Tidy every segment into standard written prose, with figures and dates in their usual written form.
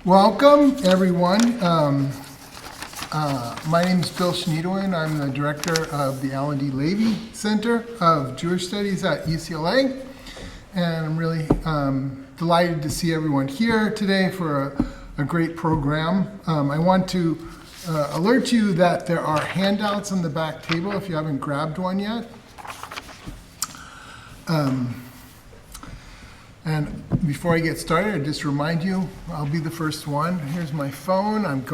Welcome, everyone. My name is Bill Schneidewin. I'm the director of the Alan D. Levy Center of Jewish Studies at UCLA. And I'm really delighted to see everyone here today for a great program. I want to alert you that there are handouts on the back table if you haven't grabbed one yet. And before I get started, I just remind you, I'll be the first one. Here's my phone. It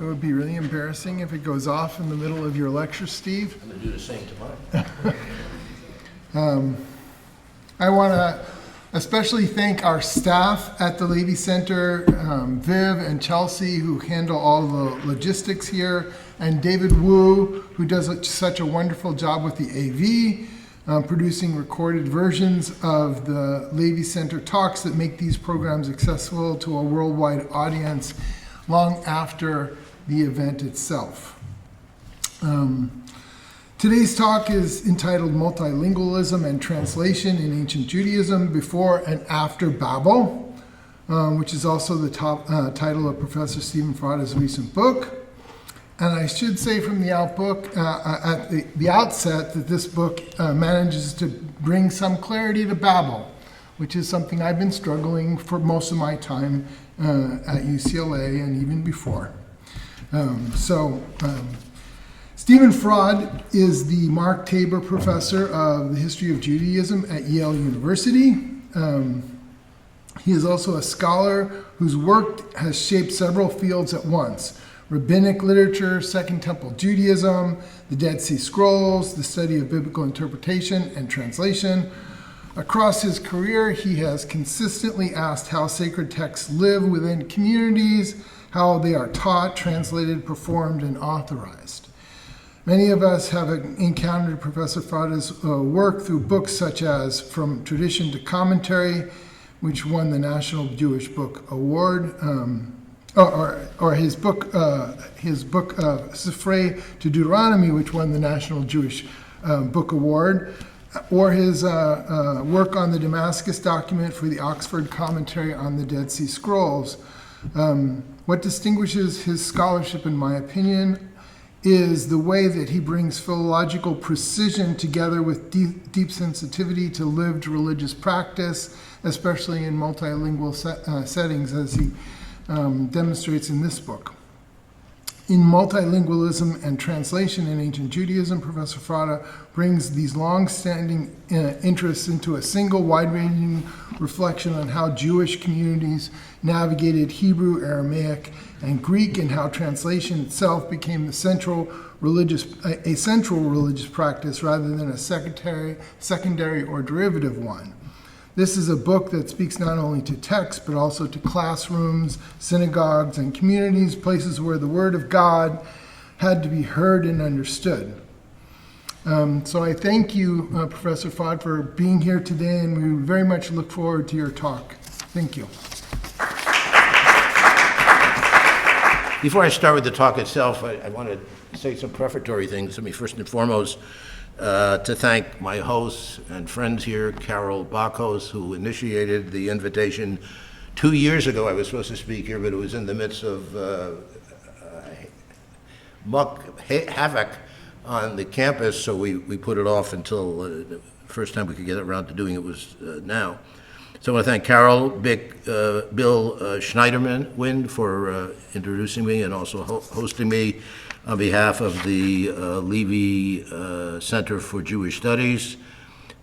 would be really embarrassing if it goes off in the middle of your lecture, Steve. I'm going to do the same tomorrow. I want to especially thank our staff at the Levy Center, Viv and Chelsea, who handle all the logistics here, and David Wu, who does such a wonderful job with the AV. Producing recorded versions of the Levy Center talks that make these programs accessible to a worldwide audience long after the event itself. Today's talk is entitled Multilingualism and Translation in Ancient Judaism Before and After Babel, which is also the title of Professor Stephen Fraade's recent book. And I should say from the at the outset that this book manages to bring some clarity to Babel, which is something I've been struggling for most of my time at UCLA and even before. Stephen Fraade is the Mark Tabor Professor of the History of Judaism at Yale University. He is also a scholar whose work has shaped several fields at once: rabbinic literature, Second Temple Judaism, the Dead Sea Scrolls, the study of biblical interpretation and translation. Across his career, he has consistently asked how sacred texts live within communities, how they are taught, translated, performed, and authorized. Many of us have encountered Professor Fraade's work through books such as From Tradition to Commentary, which won the National Jewish Book Award, or his book Fraade to Deuteronomy, which won the National Jewish Book Award, or his work on the Damascus document for the Oxford Commentary on the Dead Sea Scrolls. What distinguishes his scholarship, in my opinion, is the way that he brings philological precision together with deep sensitivity to lived religious practice, especially in multilingual settings, as he demonstrates in this book. In Multilingualism and Translation in Ancient Judaism, Professor Fraade brings these long-standing interests into a single wide-ranging reflection on how Jewish communities navigated Hebrew, Aramaic, and Greek, and how translation itself became a central religious practice rather than a secondary or derivative one. This is a book that speaks not only to text, but also to classrooms, synagogues, and communities, places where the Word of God had to be heard and understood. So I thank you, Professor Fraade, for being here today, and we very much look forward to your talk. Thank you. Before I start with the talk itself, I want to say some prefatory things. Let me first and foremost to thank my hosts and friends here, Carol Bacos, who initiated the invitation 2 years ago. I was supposed to speak here, but it was in the midst of havoc on the campus, so we put it off until the first time we could get around to doing it was now. So I want to thank Carol, Bill Schneiderman for introducing me and also hosting me on behalf of the Levy Center for Jewish Studies,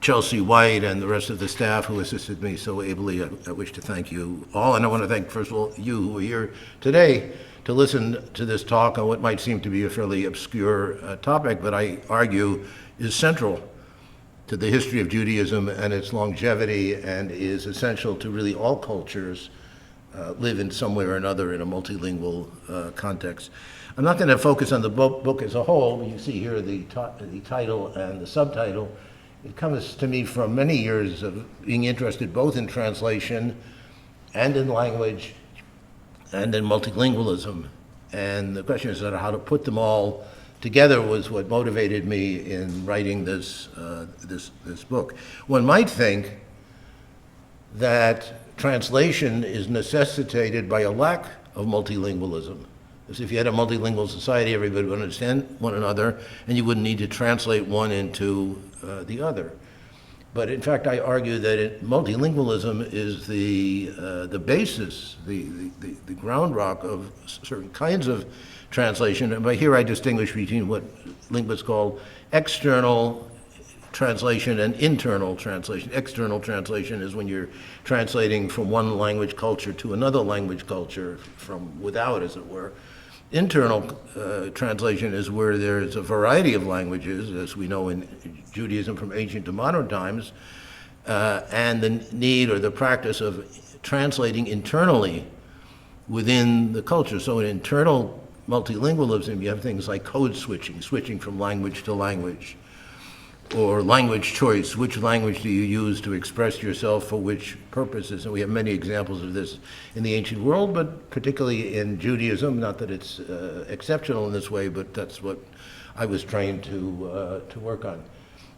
Chelsea White, and the rest of the staff who assisted me so ably. I wish to thank you all, and I want to thank, first of all, you who are here today to listen to this talk on what might seem to be a fairly obscure topic, but I argue is central to the history of Judaism and its longevity, and is essential to really all cultures live in some way or another in a multilingual context. I'm not going to focus on the book as a whole. You see here the title and the subtitle. It comes to me from many years of being interested both in translation and in language and in multilingualism. And the question is how to put them all together was what motivated me in writing this book. One might think that translation is necessitated by a lack of multilingualism. As if you had a multilingual society, everybody would understand one another, and you wouldn't need to translate one into the other. But in fact, I argue that multilingualism is the basis, the ground rock of certain kinds of translation. And by here I distinguish between what linguists call external translation and internal translation. External translation is when you're translating from one language culture to another language culture from without, as it were. Internal translation is where there's a variety of languages, as we know in Judaism from ancient to modern times, and the need or the practice of translating internally within the culture. So in internal multilingualism, you have things like code switching, switching from language to language, or language choice. Which language do you use to express yourself for which purposes? And we have many examples of this in the ancient world, but particularly in Judaism. Not that it's exceptional in this way, but that's what I was trained to work on.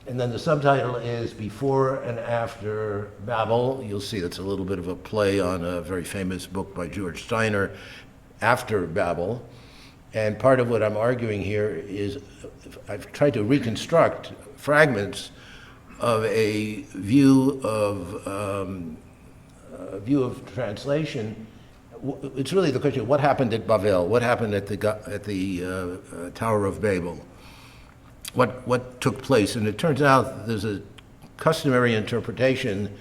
And then the subtitle is Before and After Babel. You'll see it's a little bit of a play on a very famous book by George Steiner, After Babel. And part of what I'm arguing here is I've tried to reconstruct fragments of a view of translation. It's really the question: what happened at Babel? What happened at the Tower of Babel? What took place? And it turns out there's a customary interpretation.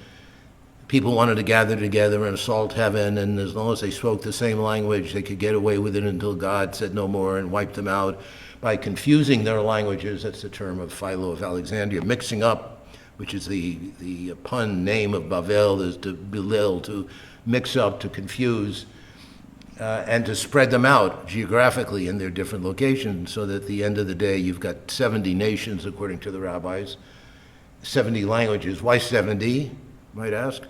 People wanted to gather together and assault heaven, and as long as they spoke the same language, they could get away with it until God said no more and wiped them out by confusing their languages. That's the term of Philo of Alexandria, mixing up, which is the pun name of Babel, is to belil, to mix up, to confuse, and to spread them out geographically in their different locations, so that at the end of the day you've got 70 nations, according to the rabbis, 70 languages. Why 70, you might ask?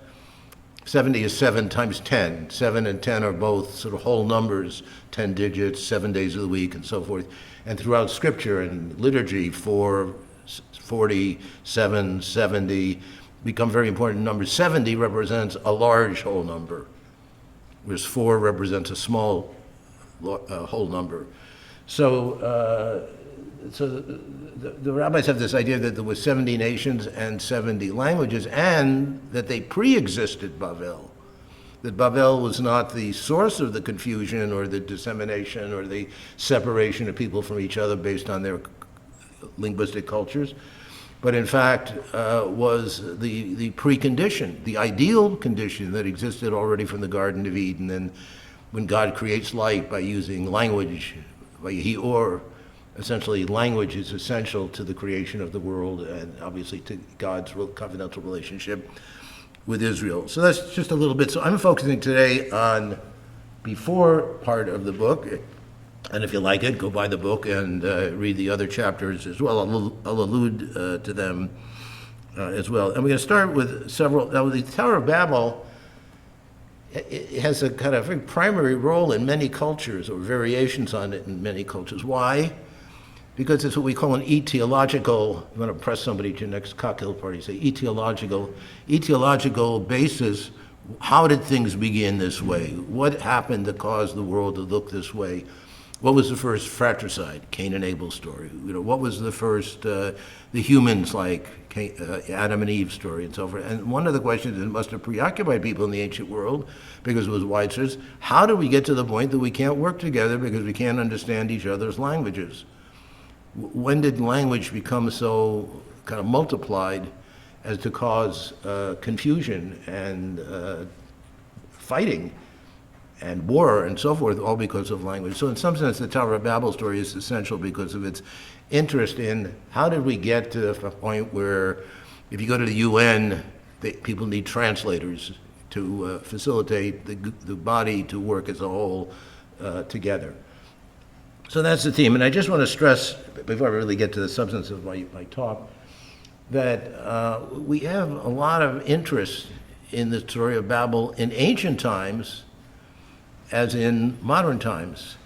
70 is 7 times 10. 7 and 10 are both sort of whole numbers, 10 digits, 7 days of the week, and so forth. And throughout Scripture and liturgy, 4, 40, 7, 70 become very important numbers. 70 represents a large whole number, whereas 4 represents a small whole number. So the rabbis have this idea that there were 70 nations and 70 languages, and that they pre-existed Babel. That Babel was not the source of the confusion or the dissemination or the separation of people from each other based on their linguistic cultures, but in fact was the precondition, the ideal condition that existed already from the Garden of Eden. And when God creates light by using language, by he or, essentially language is essential to the creation of the world and obviously to God's covenantal relationship with Israel. So that's just a little bit. So I'm focusing today on before part of the book. And if you like it, go buy the book and read the other chapters as well. I'll allude to them as well. And we're going to start with several. Now, the Tower of Babel, it has a kind of very primary role in many cultures, or variations on it in many cultures. Why? Because it's what we call an etiological, you want to press somebody to your next cocktail party, say etiological basis. How did things begin this way? What happened that caused the world to look this way? What was the first fratricide? Cain and Abel story. What was the first, the humans like Adam and Eve story and so forth? And one of the questions that must have preoccupied people in the ancient world, because it was widespread, how do we get to the point that we can't work together because we can't understand each other's languages? When did language become so kind of multiplied as to cause confusion and fighting and war and so forth, all because of language? So in some sense, the Tower of Babel story is essential because of its interest in how did we get to a point where, if you go to the UN, people need translators to facilitate the body to work as a whole together. So that's the theme. And I just want to stress, before I really get to the substance of my talk, that we have a lot of interest in the story of Babel in ancient times as in modern times.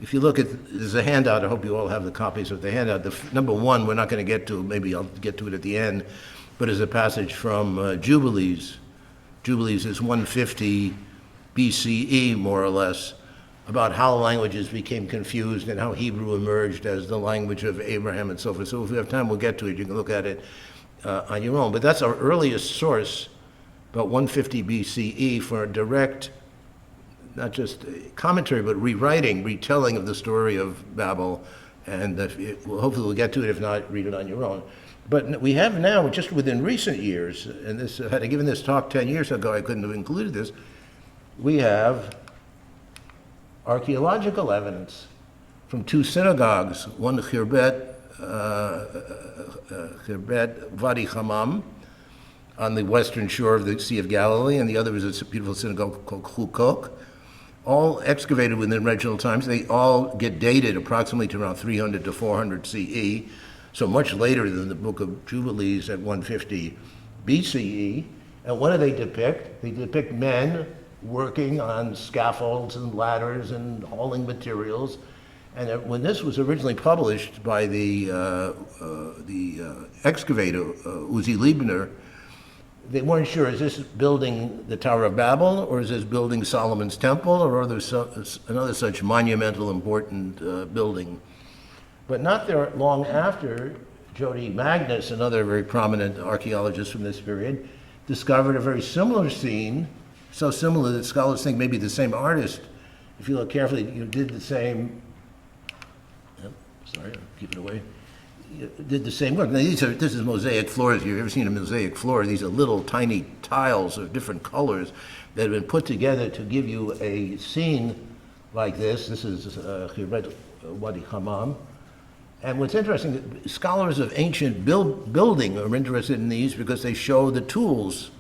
If you look at, there's a handout, I hope you all have the copies of the handout. Number one, we're not going to get to, maybe I'll get to it at the end, but is a passage from Jubilees, Jubilees is 150 BCE, more or less, about how languages became confused and how Hebrew emerged as the language of Abraham and so forth. So if we have time, we'll get to it. You can look at it on your own. But that's our earliest source, about 150 BCE, for a direct, not just commentary, but rewriting, retelling of the story of Babel. And hopefully we'll get to it. If not, read it on your own. But we have now, just within recent years, and this, had I given this talk 10 years ago, I couldn't have included this, we have archaeological evidence from two synagogues, one Khirbet Wadi Hammam, on the western shore of the Sea of Galilee, and the other is a beautiful synagogue called Chukok, all excavated within regional times. They all get dated approximately to around 300 to 400 CE, so much later than the Book of Jubilees at 150 BCE. And what do they depict? They depict men working on scaffolds and ladders and hauling materials. And when this was originally published by the excavator, Uzi Liebner, they weren't sure, is this building the Tower of Babel, or is this building Solomon's Temple, or are there another such monumental, important building? But not there long after, Jody Magnus, another very prominent archaeologist from this period, discovered a very similar scene, so similar that scholars think maybe the same artist, if you look carefully, did the same, sorry, I'll keep it away, did the same work. Now this is mosaic floors. If you've ever seen a mosaic floor, these are little tiny tiles of different colors that have been put together to give you a scene like this. This is Khirbet Wadi Hammam. And what's interesting, scholars of ancient building are interested in these because they show the tools.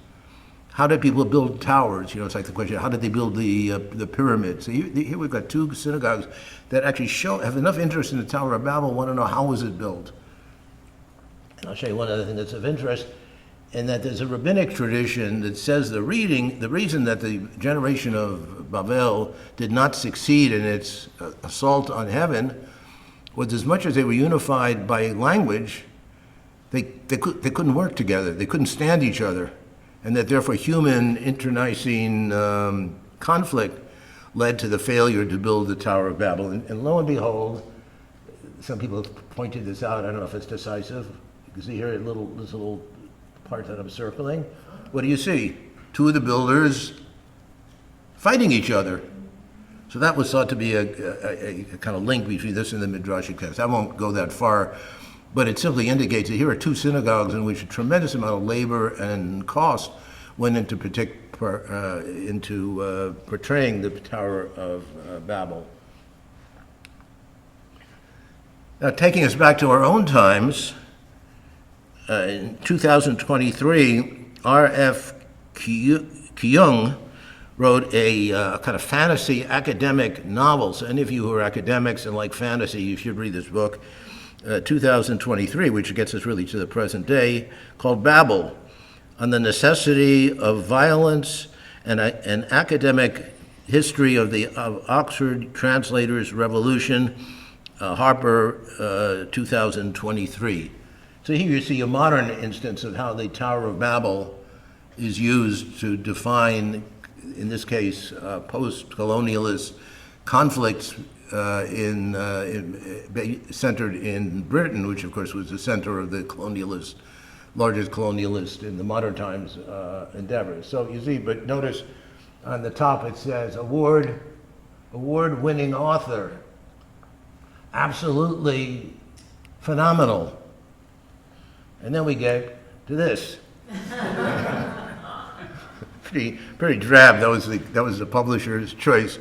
How did people build towers? It's like the question, how did they build the pyramids? So here we've got two synagogues that actually have enough interest in the Tower of Babel, want to know how was it built. And I'll show you one other thing that's of interest, in that there's a rabbinic tradition that says the reason that the generation of Babel did not succeed in its assault on heaven was as much as they were unified by language, they couldn't work together. They couldn't stand each other. And that therefore human internecine conflict led to the failure to build the Tower of Babel. And lo and behold, some people have pointed this out. I don't know if it's decisive. You can see here this little part that I'm circling. What do you see? Two of the builders fighting each other. So that was thought to be a kind of link between this and the Midrashic text. I won't go that far, but it simply indicates that here are two synagogues in which a tremendous amount of labor and cost went into portraying the Tower of Babel. Now, taking us back to our own times, in 2023, R.F. Keung wrote a kind of fantasy academic novel. So any of you who are academics and like fantasy, you should read this book, 2023, which gets us really to the present day, called Babel, on the necessity of violence and an academic history of the Oxford Translators' Revolution, Harper, 2023. So here you see a modern instance of how the Tower of Babel is used to define, in this case, post-colonialist conflicts centered in Britain, which of course was the center of the largest colonialist in the modern times endeavors. So you see, but notice on the top it says award-winning author, absolutely phenomenal. And then we get to this. Pretty drab. That was the publisher's choice.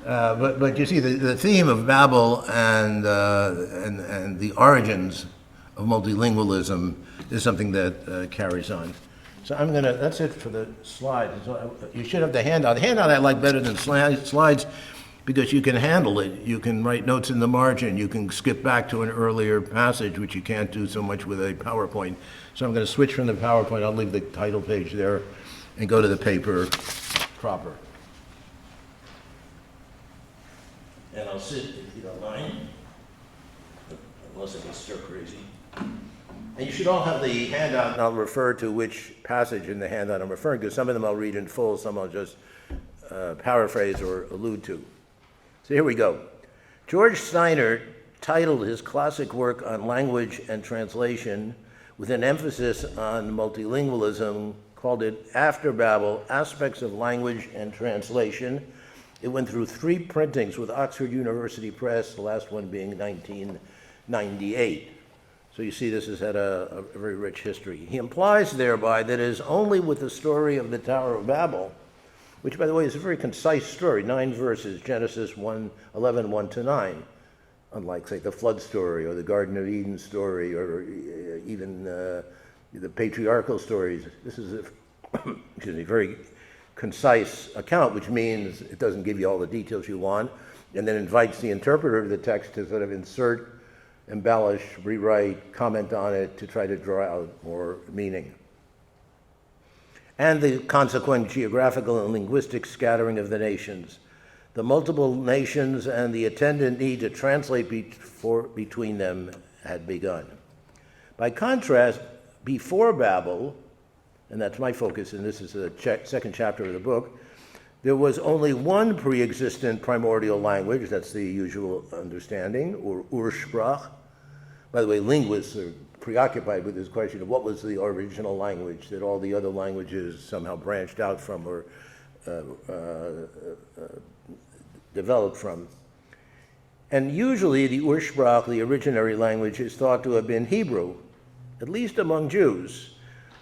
But you see, the theme of Babel and the origins of multilingualism is something that carries on. So that's it for the slides. So you should have the handout. The handout I like better than slides because you can handle it. You can write notes in the margin. You can skip back to an earlier passage, which you can't do so much with a PowerPoint. So I'm going to switch from the PowerPoint. I'll leave the title page there and go to the paper proper. And I'll sit, if you don't mind, unless I get stir crazy. And you should all have the handout, and I'll refer to which passage in the handout I'm referring to. Some of them I'll read in full, some I'll just paraphrase or allude to. So here we go. George Steiner titled his classic work on language and translation with an emphasis on multilingualism, called it After Babel, Aspects of Language and Translation. It went through 3 printings with Oxford University Press, the last one being 1998. So you see this has had a very rich history. He implies thereby that it is only with the story of the Tower of Babel, which, by the way, is a very concise story, 9 verses, Genesis 1:11, 1-9, unlike, say, the flood story or the Garden of Eden story or even the patriarchal stories. This is a excuse me, very concise account, which means it doesn't give you all the details you want, and then invites the interpreter of the text to sort of insert, embellish, rewrite, comment on it to try to draw out more meaning. And the consequent geographical and linguistic scattering of the nations, the multiple nations and the attendant need to translate between them had begun. By contrast, before Babel, and that's my focus, and this is the second chapter of the book, there was only one pre-existent primordial language, that's the usual understanding, or Ursprach. By the way, linguists are preoccupied with this question of what was the original language that all the other languages somehow branched out from or developed from. And usually the Ursprach, the originary language, is thought to have been Hebrew, at least among Jews,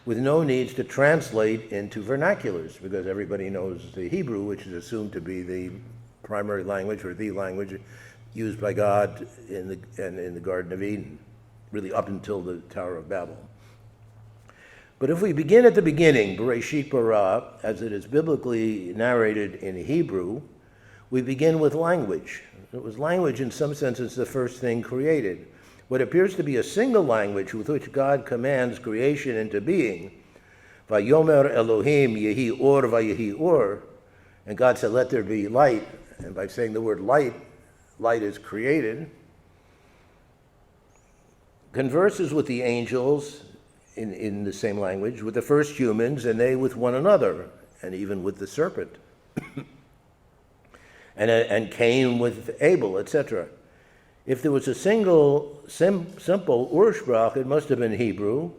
with no needs to translate into vernaculars, because everybody knows the Hebrew, which is assumed to be the primary language or the language used by God in the Garden of Eden, really up until the Tower of Babel. But if we begin at the beginning, Bereshit bara, as it is biblically narrated in Hebrew, we begin with language. It was language in some senses the first thing created. What appears to be a single language with which God commands creation into being, Vayomer Elohim yehi or vayehi or, and God said, let there be light, and by saying the word light, light is created, converses with the angels in the same language, with the first humans, and they with one another, and even with the serpent, and Cain with Abel, etc. If there was a single, simple Ursprach, it must have been Hebrew,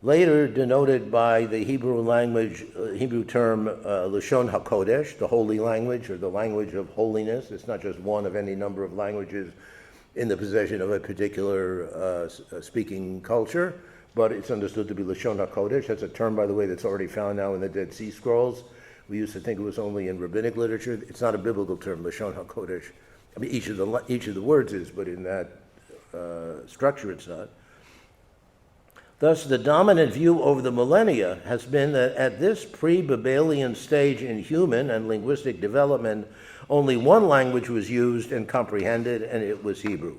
later denoted by the Hebrew language, Hebrew term Lashon HaKodesh, the holy language, or the language of holiness. It's not just one of any number of languages in the possession of a particular speaking culture, but it's understood to be Lashon HaKodesh. That's a term, by the way, that's already found now in the Dead Sea Scrolls. We used to think it was only in rabbinic literature. It's not a biblical term, Lashon HaKodesh. I mean, each of the words is, but in that structure it's not. Thus, the dominant view over the millennia has been that at this pre-Babelian stage in human and linguistic development, only one language was used and comprehended, and it was Hebrew.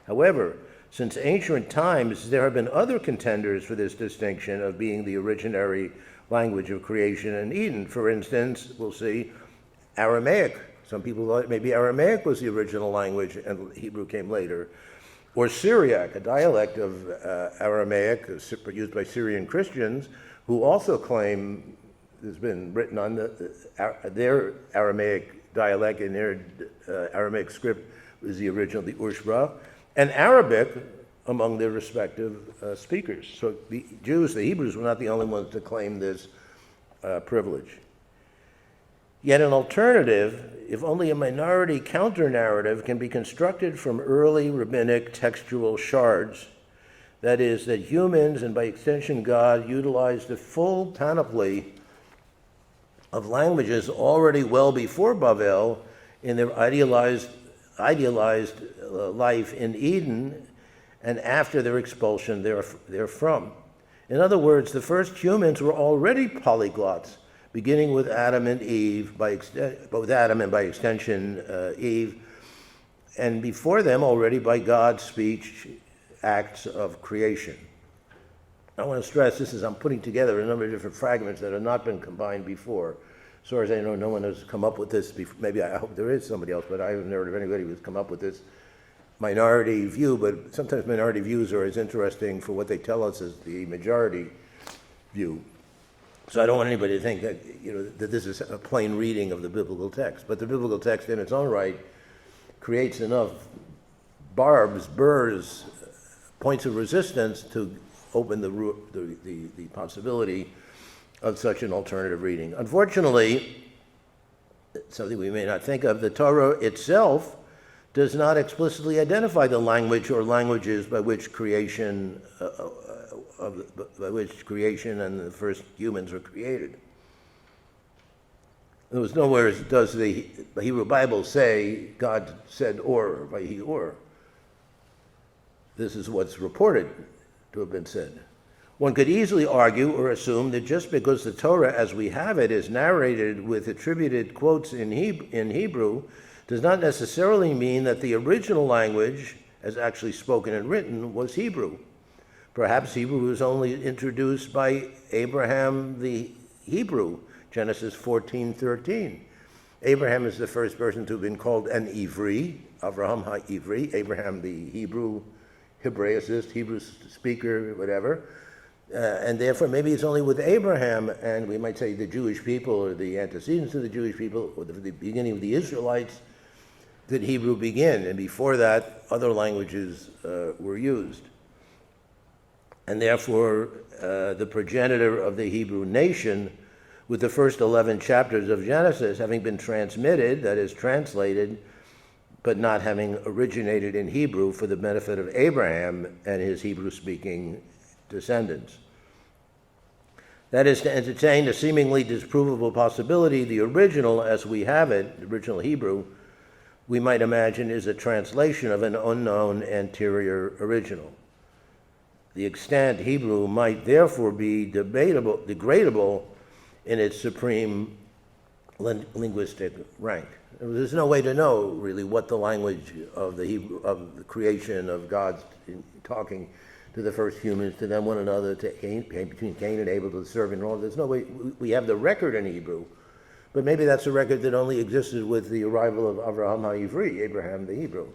However, since ancient times, there have been other contenders for this distinction of being the originary language of creation in Eden. For instance, we'll see Aramaic. Some people thought maybe Aramaic was the original language and Hebrew came later. Or Syriac, a dialect of Aramaic used by Syrian Christians, who also claim, there's been written on their Aramaic dialect in their Aramaic script was the original, the Ursprach, and Arabic among their respective speakers. So the Jews, the Hebrews, were not the only ones to claim this privilege. Yet an alternative, if only a minority counter-narrative, can be constructed from early rabbinic textual shards. That is, that humans, and by extension God, utilized the full panoply of languages already well before Babel in their idealized life in Eden and after their expulsion therefrom. In other words, the first humans were already polyglots, beginning with Adam and Eve, both Adam and by extension Eve, and before them already by God's speech acts of creation. I want to stress I'm putting together a number of different fragments that have not been combined before. As far as I know, no one has come up with this before. Maybe I hope there is somebody else, but I haven't heard of anybody who's come up with this minority view, but sometimes minority views are as interesting for what they tell us as the majority view. So I don't want anybody to think that, that this is a plain reading of the biblical text. But the biblical text in its own right creates enough burrs, points of resistance to open the possibility of such an alternative reading. Unfortunately, something we may not think of, the Torah itself does not explicitly identify the language or languages by which creation and the first humans were created. There was nowhere does the Hebrew Bible say God said or, vayhi or. This is what's reported to have been said. One could easily argue or assume that just because the Torah as we have it is narrated with attributed quotes in Hebrew does not necessarily mean that the original language, as actually spoken and written, was Hebrew. Perhaps Hebrew was only introduced by Abraham the Hebrew, Genesis 14:13. Abraham is the first person to have been called an Ivri, Avraham ha-Ivri, Abraham the Hebrew, Hebraicist, Hebrew speaker, whatever. And therefore, maybe it's only with Abraham, and we might say the Jewish people, or the antecedents of the Jewish people, or the beginning of the Israelites, that Hebrew began. And before that, other languages were used. And therefore, the progenitor of the Hebrew nation, with the first 11 chapters of Genesis having been transmitted, that is, translated, but not having originated in Hebrew for the benefit of Abraham and his Hebrew-speaking descendants. That is to entertain a seemingly disprovable possibility, the original as we have it, the original Hebrew, we might imagine is a translation of an unknown anterior original. The extant Hebrew might therefore be degradable in its supreme linguistic rank. There's no way to know really what the language of the Hebrew, of the creation of God talking to the first humans, to them one another, to between Cain and Abel, to the servant and all. There's no way. We have the record in Hebrew, but maybe that's a record that only existed with the arrival of Avraham ha-Ivri, Abraham the Hebrew.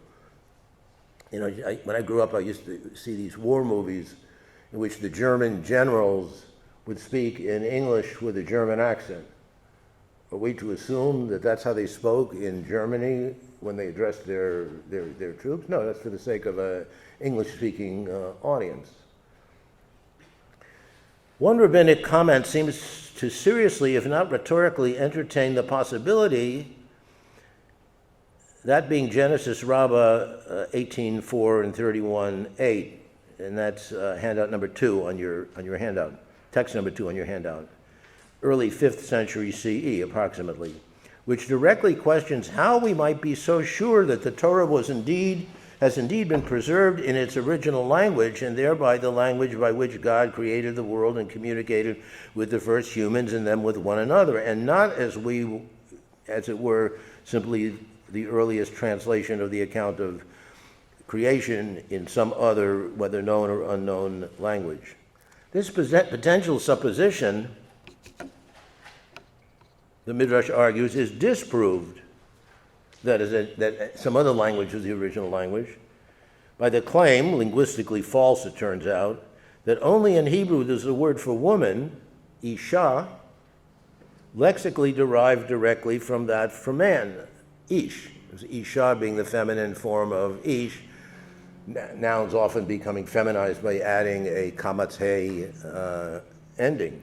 When I grew up, I used to see these war movies in which the German generals would speak in English with a German accent. Are we to assume that that's how they spoke in Germany when they addressed their troops? No, that's for the sake of an English-speaking audience. One rabbinic comment seems to seriously, if not rhetorically, entertain the possibility, that being Genesis Rabbah 18:4 and 31:8, and that's handout number 2 on your handout, text number 2 on your handout. Early 5th century CE, approximately, which directly questions how we might be so sure that the Torah has indeed been preserved in its original language, and thereby the language by which God created the world and communicated with the first humans and then with one another, and not as it were, simply the earliest translation of the account of creation in some other, whether known or unknown language. This potential supposition, the Midrash argues, is disproved, that some other language was the original language, by the claim, linguistically false it turns out, that only in Hebrew there's the word for woman, isha, lexically derived directly from that for man, ish. Isha being the feminine form of ish, nouns often becoming feminized by adding a kamathe ending,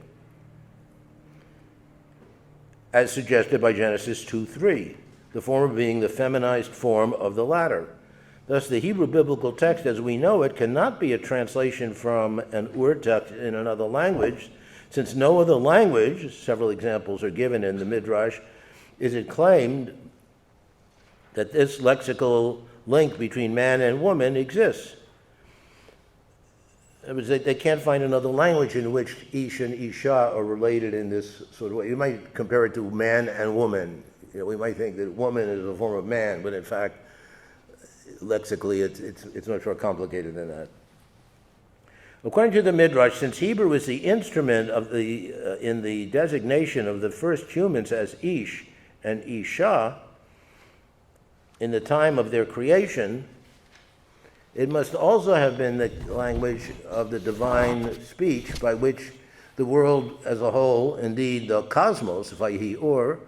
as suggested by Genesis 2:3, the former being the feminized form of the latter. Thus, the Hebrew biblical text as we know it cannot be a translation from an ur-text in another language, since no other language, several examples are given in the Midrash, is it claimed that this lexical link between man and woman exists. They can't find another language in which ish and isha are related in this sort of way. You might compare it to man and woman. We might think that woman is a form of man, but in fact, lexically, it's much more complicated than that. According to the Midrash, since Hebrew is the instrument of in the designation of the first humans as ish and isha, in the time of their creation, It must also have been the language of the divine speech by which the world as a whole, indeed the cosmos, he or,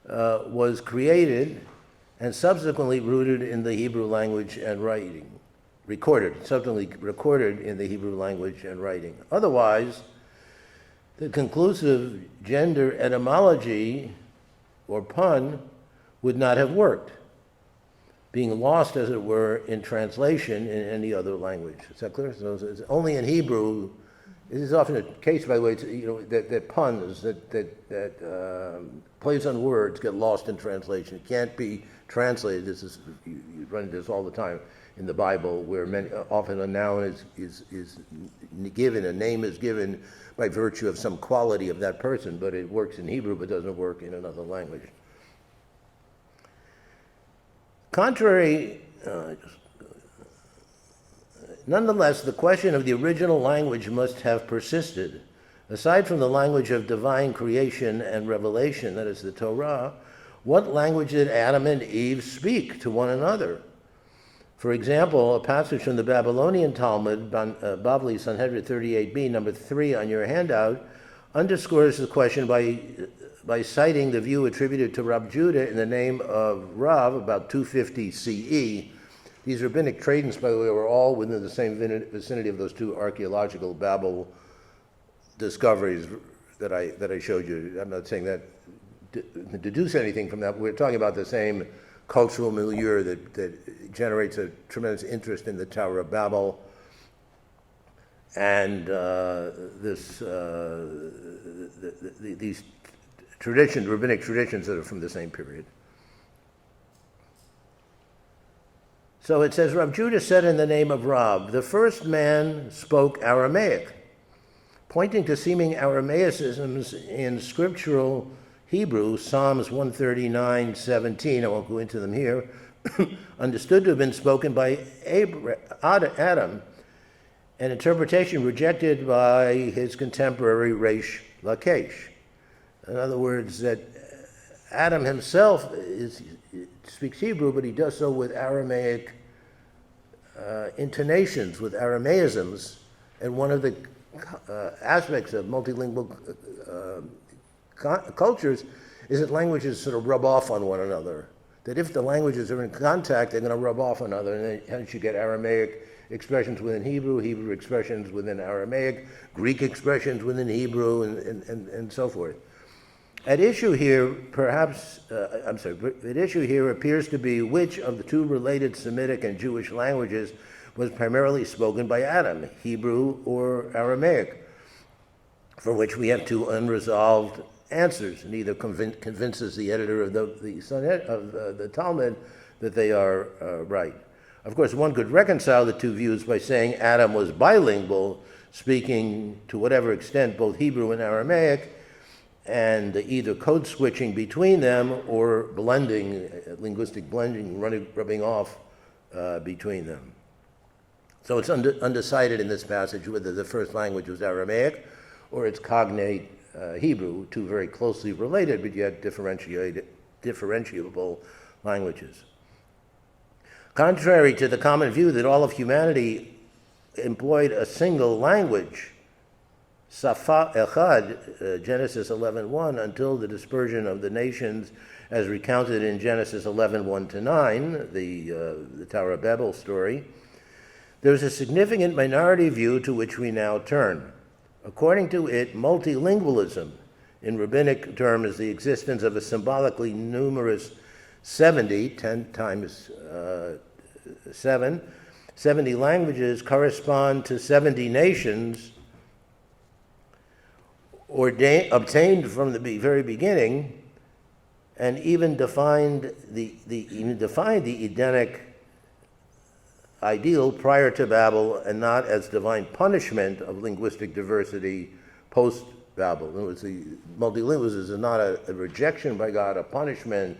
was created and subsequently rooted in the Hebrew language and writing, subsequently recorded in the Hebrew language and writing. Otherwise, the conclusive gender etymology or pun would not have worked, being lost, as it were, in translation in any other language. Is that clear? So it's only in Hebrew. This is often a case, by the way, that puns, that plays on words get lost in translation. It can't be translated. You run into this all the time in the Bible, where often a noun is given, a name is given by virtue of some quality of that person, but it works in Hebrew but doesn't work in another language. Nonetheless, the question of the original language must have persisted. Aside from the language of divine creation and revelation, that is the Torah, what language did Adam and Eve speak to one another? For example, a passage from the Babylonian Talmud, Bavli Sanhedrin 38b, number 3 on your handout, underscores the question by citing the view attributed to Rab Judah in the name of Rav about 250 CE. These rabbinic tradents, by the way, were all within the same vicinity of those two archaeological Babel discoveries that I showed you. I'm not saying that to deduce anything from that. We're talking about the same cultural milieu that generates a tremendous interest in the Tower of Babel and these traditions, rabbinic traditions that are from the same period. So it says, Rav Judah said in the name of Rav, the first man spoke Aramaic, pointing to seeming Aramaicisms in scriptural Hebrew, Psalms 139:17, I won't go into them here, understood to have been spoken by Adam, an interpretation rejected by his contemporary Reish Lakish. In other words, that Adam himself speaks Hebrew, but he does so with Aramaic intonations, with Aramaisms, and one of the aspects of multilingual cultures is that languages sort of rub off on one another. That if the languages are in contact, they're going to rub off on another, and then hence you get Aramaic expressions within Hebrew, Hebrew expressions within Aramaic, Greek expressions within Hebrew, and so forth. At issue here, appears to be which of the two related Semitic and Jewish languages was primarily spoken by Adam, Hebrew or Aramaic, for which we have two unresolved answers. Neither convinces the editor of the Talmud that they are right. Of course, one could reconcile the two views by saying Adam was bilingual, speaking to whatever extent both Hebrew and Aramaic, and either code switching between them or blending, linguistic blending, rubbing off between them. So it's undecided in this passage whether the first language was Aramaic or its cognate Hebrew, two very closely related but yet differentiable languages. Contrary to the common view that all of humanity employed a single language, Safa Echad, Genesis 11:1, until the dispersion of the nations as recounted in Genesis 11:1-9, the Tower of Babel story, there is a significant minority view to which we now turn. According to it, multilingualism, in rabbinic terms, the existence of a symbolically numerous 70, 10 times 7, 70 languages correspond to 70 nations obtained from the very beginning, and even defined the Edenic ideal prior to Babel, and not as divine punishment of linguistic diversity post-Babel. In other words, the multilingualism is not a rejection by God, a punishment,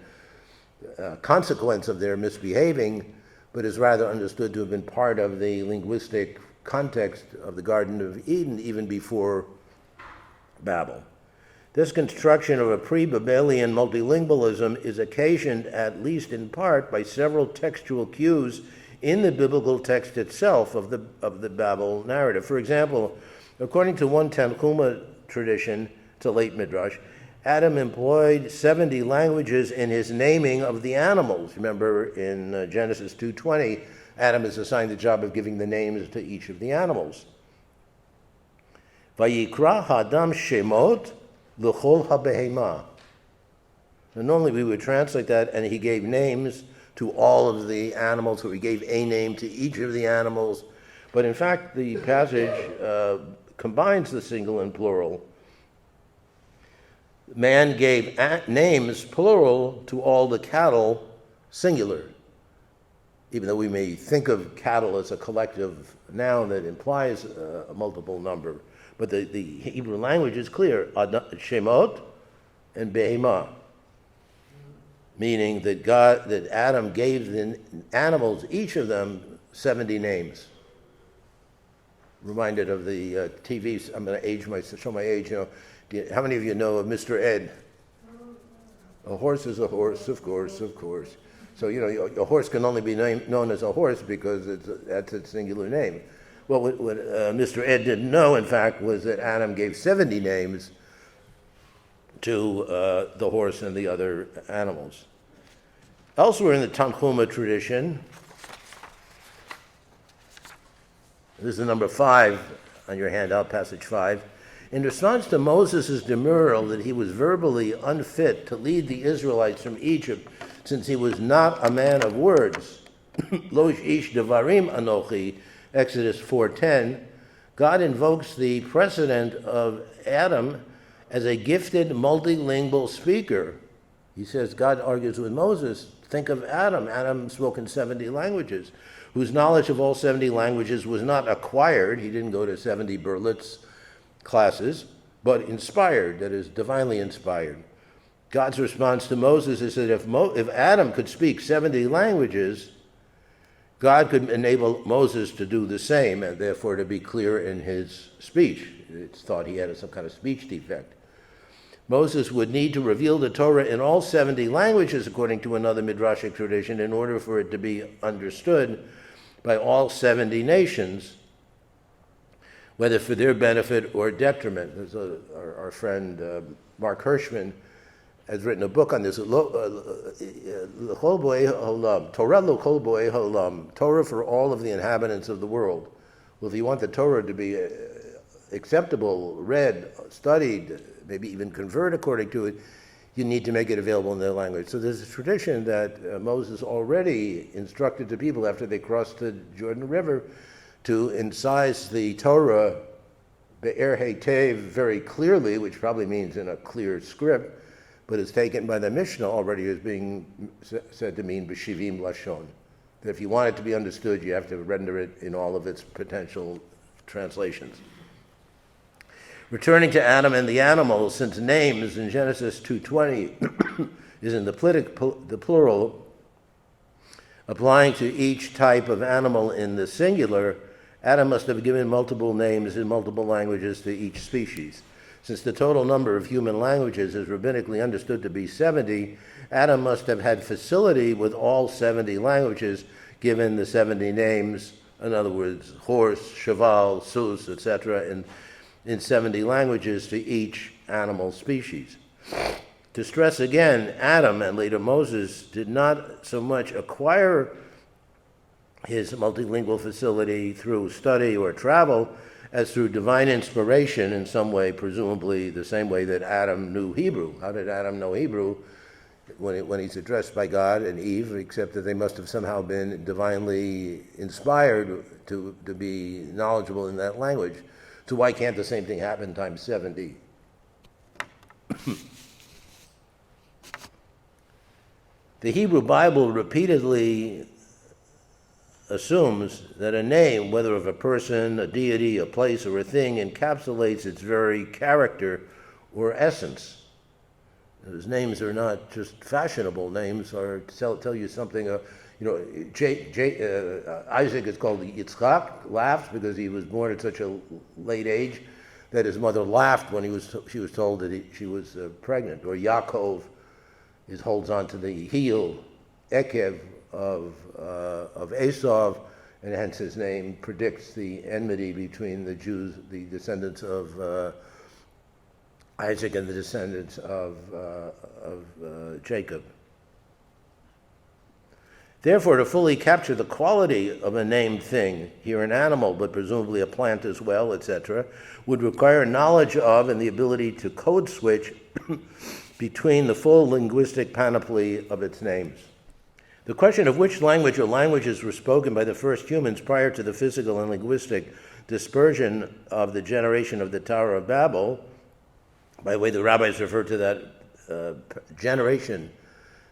consequence of their misbehaving, but is rather understood to have been part of the linguistic context of the Garden of Eden, even before Babel. This construction of a pre-Babelian multilingualism is occasioned, at least in part, by several textual cues in the biblical text itself of the Babel narrative. For example, according to one Tanchuma tradition, it's a late midrash, Adam employed 70 languages in his naming of the animals. Remember in Genesis 2:20, Adam is assigned the job of giving the names to each of the animals. Vayikra hadam shemot l'chol habehema. And normally we would translate that, and he gave names to all of the animals, or he gave a name to each of the animals. But in fact, the passage combines the single and plural. Man gave names, plural, to all the cattle, singular. Even though we may think of cattle as a collective noun that implies a multiple number. But the Hebrew language is clear, shemot and behemah, meaning that Adam gave the animals, each of them, 70 names. Reminded of the TV, I'm going to show my age, how many of you know of Mr. Ed? A horse is a horse, of course, of course. So, a horse can only be known as a horse because that's its singular name. Well, what Mr. Ed didn't know, in fact, was that Adam gave 70 names to the horse and the other animals. Elsewhere in the Tanchuma tradition, this is the number 5 on your handout, passage 5. In response to Moses' demurral that he was verbally unfit to lead the Israelites from Egypt since he was not a man of words, Lo ish devarim anochi, Exodus 4:10, God invokes the precedent of Adam as a gifted multilingual speaker. He says, God argues with Moses, think of Adam. Adam spoke in 70 languages, whose knowledge of all 70 languages was not acquired. He didn't go to 70 Berlitz classes, but inspired, that is, divinely inspired. God's response to Moses is that if Adam could speak 70 languages, God could enable Moses to do the same, and therefore to be clear in his speech. It's thought he had some kind of speech defect. Moses would need to reveal the Torah in all 70 languages, according to another Midrashic tradition, in order for it to be understood by all 70 nations, whether for their benefit or detriment. Our friend Mark Hirschman has written a book on this, Torah for all of the inhabitants of the world. Well, if you want the Torah to be acceptable, read, studied, maybe even convert according to it, you need to make it available in their language. So there's a tradition that Moses already instructed the people after they crossed the Jordan River to incise the Torah be'er heitev very clearly, which probably means in a clear script, but is taken by the Mishnah already as being said to mean b'shivim lashon. That if you want it to be understood, you have to render it in all of its potential translations. Returning to Adam and the animals, since names in Genesis 2:20 is in the plural, applying to each type of animal in the singular, Adam must have given multiple names in multiple languages to each species. Since the total number of human languages is rabbinically understood to be 70, Adam must have had facility with all 70 languages, given the 70 names, in other words, horse, cheval, sus, etc., in 70 languages to each animal species. To stress again, Adam and later Moses did not so much acquire his multilingual facility through study or travel as through divine inspiration in some way, presumably the same way that Adam knew Hebrew. How did Adam know Hebrew when he's addressed by God and Eve, except that they must have somehow been divinely inspired to be knowledgeable in that language. So why can't the same thing happen times 70? The Hebrew Bible repeatedly assumes that a name, whether of a person, a deity, a place, or a thing, encapsulates its very character or essence. Those names are not just fashionable names, or tell you something. Isaac is called Yitzchak, laughs because he was born at such a late age that his mother laughed when she was told that she was pregnant. Or Yaakov holds on to the heel, Ekev, of Esau, and hence his name predicts the enmity between the Jews, the descendants of Isaac, and the descendants of Jacob. Therefore, to fully capture the quality of a named thing, here an animal, but presumably a plant as well, etc., would require knowledge of and the ability to code switch between the full linguistic panoply of its names. The question of which language or languages were spoken by the first humans prior to the physical and linguistic dispersion of the generation of the Tower of Babel, by the way, the rabbis refer to that generation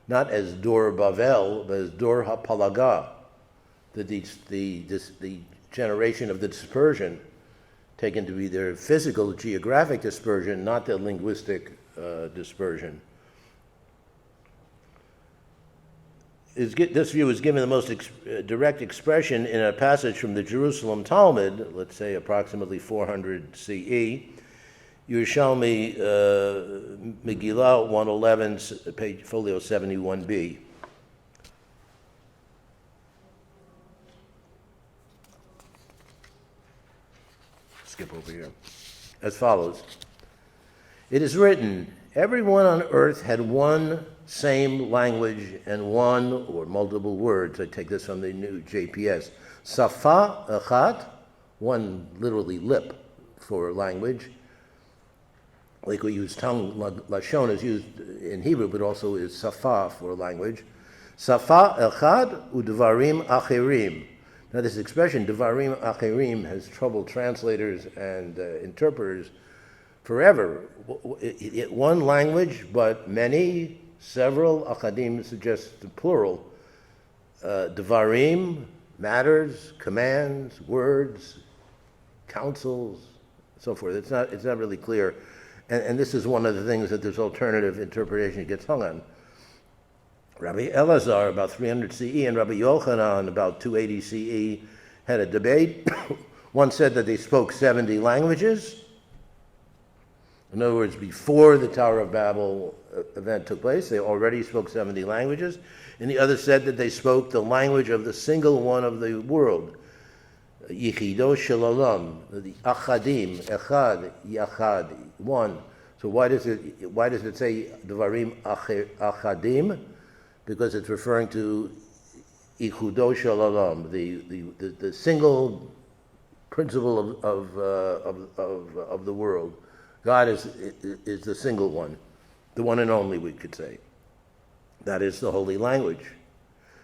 not as Dor Babel, but as Dor HaPalaga, the generation of the dispersion, taken to be their physical, geographic dispersion, not their linguistic dispersion. This view is given the most direct expression in a passage from the Jerusalem Talmud, let's say approximately 400 CE, Yerushalmi Megillah 111, page folio 71b. Skip over here. As follows. It is written, everyone on earth had one same language and one or multiple words. I take this from the new JPS. Safa achat, one literally lip for language. Like we use tongue, lashon is used in Hebrew, but also is safa for language. Safa echad udvarim acherim. Now this expression, dvarim acherim, has troubled translators and interpreters forever. One language, but many, several, achadim suggests the plural. Dvarim, matters, commands, words, counsels, so forth. It's not really clear. And this is one of the things that this alternative interpretation gets hung on. Rabbi Elazar, about 300 CE, and Rabbi Yochanan, about 280 CE, had a debate. One said that they spoke 70 languages. In other words, before the Tower of Babel event took place, they already spoke 70 languages. And the other said that they spoke the language of the single one of the world. Yichido Shalalam, the Achadim, Echad, Yachad, one. So why does it say Dvarim Achadim? Because it's referring to Ichudo Shalalam, the single principle of the world. God is the single one, the one and only, we could say. That is the holy language.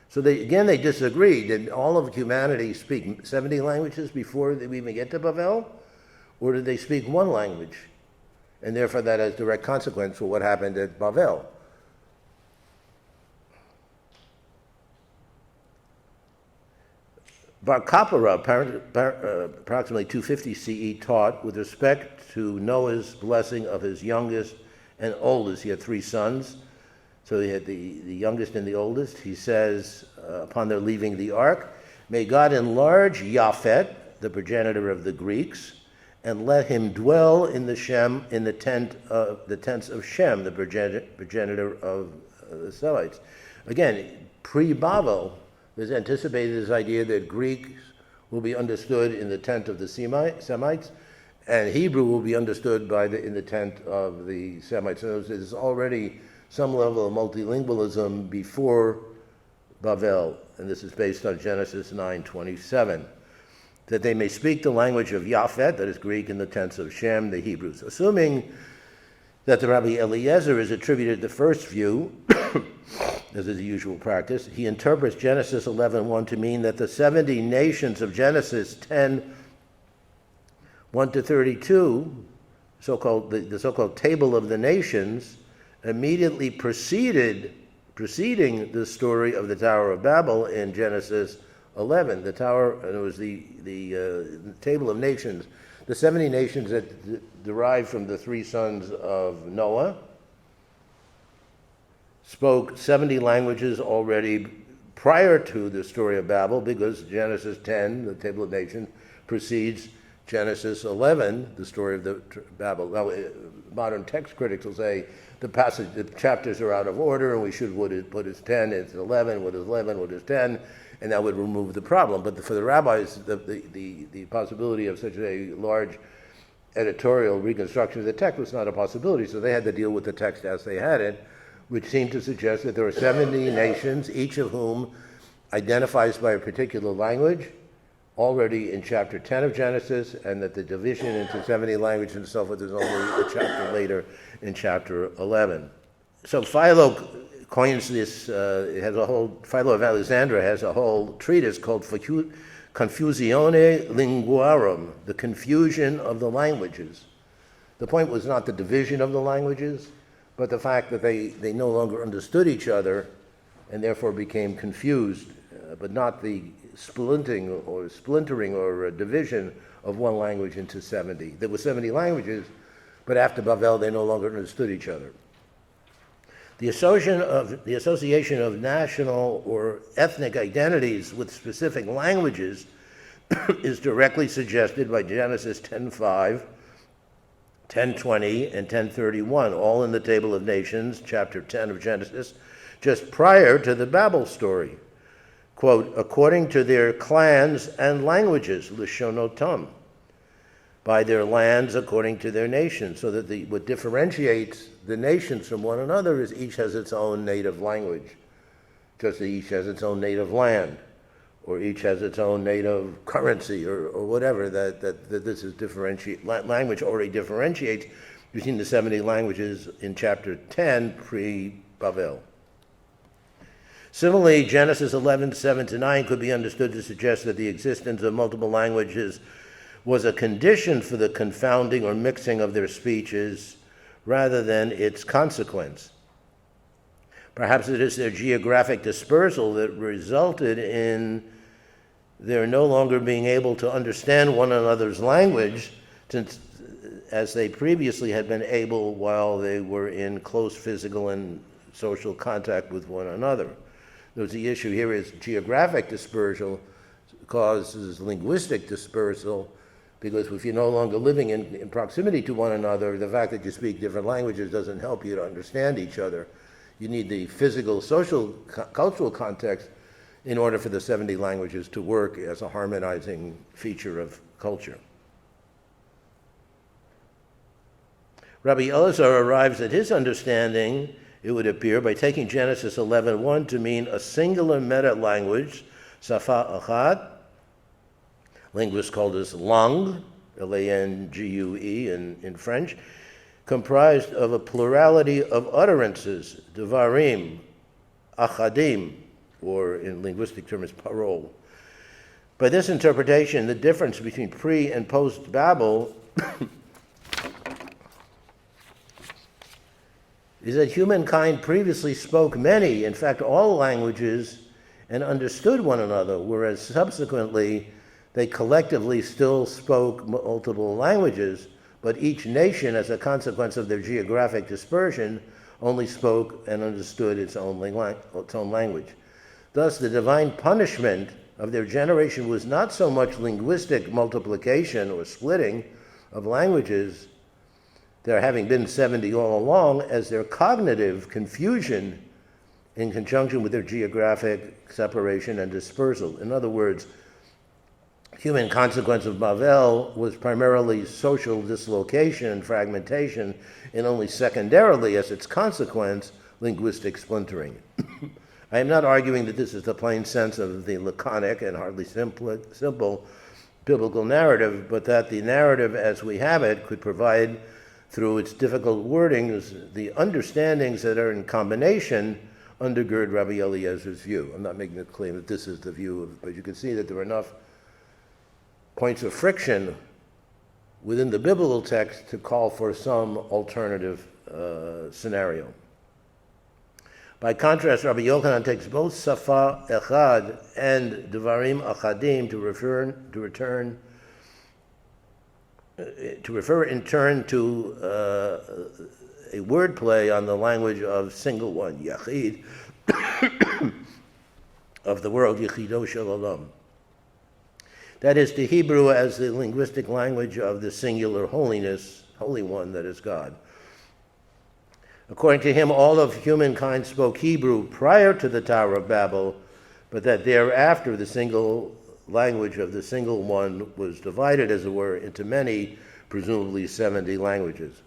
So they disagreed. Did all of humanity speak 70 languages before we even get to Babel? Or did they speak one language? And therefore that has direct consequence for what happened at Babel. Bar Kappara, approximately 250 CE, taught with respect to Noah's blessing of his youngest and oldest. He had 3 sons. So he had the youngest and the oldest. He says, upon their leaving the ark, may God enlarge Japhet, the progenitor of the Greeks, and let him dwell in the tents of Shem, the progenitor of the Semites. Again, pre-Babel, there's anticipated this idea that Greeks will be understood in the tent of the Semites, and Hebrew will be understood in the tent of the Semites. So there's already some level of multilingualism before Babel, and this is based on Genesis 9:27, that they may speak the language of Japhet, that is Greek, in the tents of Shem, the Hebrews. Assuming that the Rabbi Eliezer is attributed the first view, as is the usual practice, he interprets Genesis 11:1 to mean that the 70 nations of Genesis 10:1-32, the so-called Table of the Nations, immediately preceding the story of the Tower of Babel in Genesis 11. The tower, and it was the Table of Nations, the 70 nations that derived from the 3 sons of Noah, spoke 70 languages already prior to the story of Babel, because Genesis 10, the Table of Nations, precedes Genesis 11, the story of the Babel. Now, modern text critics will say the chapters are out of order, and we should what is 10 is 11, what is 11, what is 10, and that would remove the problem. But for the rabbis, the possibility of such a large editorial reconstruction of the text was not a possibility, so they had to deal with the text as they had it, which seemed to suggest that there are 70 nations, each of whom identifies by a particular language, already in chapter 10 of Genesis, and that the division into 70 languages and so forth is only a chapter later in chapter 11. So Philo coins this, Philo of Alexandria has a whole treatise called Confusione Linguarum, the confusion of the languages. The point was not the division of the languages, but the fact that they no longer understood each other and therefore became confused, but not the splintering or division of one language into 70. There were 70 languages, but after Babel they no longer understood each other. The association of national or ethnic identities with specific languages is directly suggested by Genesis 10:5, 10:20, and 10:31, all in the Table of Nations, chapter 10 of Genesis, just prior to the Babel story. Quote, according to their clans and languages, Lishonotam, by their lands according to their nations, so that what differentiates the nations from one another is each has its own native language, just as each has its own native land, or each has its own native currency, or whatever, that this is differentiate. Language already differentiates between the 70 languages in chapter 10 pre-Babel. Similarly, Genesis 11:7-9 could be understood to suggest that the existence of multiple languages was a condition for the confounding or mixing of their speeches rather than its consequence. Perhaps it is their geographic dispersal that resulted in their no longer being able to understand one another's language, since, as they previously had been able while they were in close physical and social contact with one another. The issue here is geographic dispersal causes linguistic dispersal, because if you're no longer living in proximity to one another, the fact that you speak different languages doesn't help you to understand each other. You need the physical, social, cultural context in order for the 70 languages to work as a harmonizing feature of culture. Rabbi Elazar arrives at his understanding, it would appear, by taking Genesis 11:1 to mean a singular meta-language, Safa Achad. Linguists call this langue, Langue in French, comprised of a plurality of utterances, devarim, achadim, or in linguistic terms, parole. By this interpretation, the difference between pre- and post-Babel is that humankind previously spoke many, in fact all languages, and understood one another, whereas subsequently they collectively still spoke multiple languages, but each nation, as a consequence of their geographic dispersion, only spoke and understood its own language. Thus, the divine punishment of their generation was not so much linguistic multiplication or splitting of languages, there having been 70 all along, as their cognitive confusion in conjunction with their geographic separation and dispersal. In other words, human consequence of Babel was primarily social dislocation and fragmentation, and only secondarily, as its consequence, linguistic splintering. I am not arguing that this is the plain sense of the laconic and hardly simple biblical narrative, but that the narrative as we have it could provide, through its difficult wordings, the understandings that are in combination undergird Rabbi Eliezer's view. I'm not making the claim that this is the view, but you can see that there are enough points of friction within the biblical text to call for some alternative scenario. By contrast, Rabbi Yochanan takes both Safa Echad and Devarim Achadim to refer in turn to a wordplay on the language of single one, Yachid, of the world, Yechido Shel Olam. that is, to Hebrew as the linguistic language of the singular holiness, Holy One, that is God. According to him, all of humankind spoke Hebrew prior to the Tower of Babel, but that thereafter the single language of the single one was divided, as it were, into many, presumably 70 languages.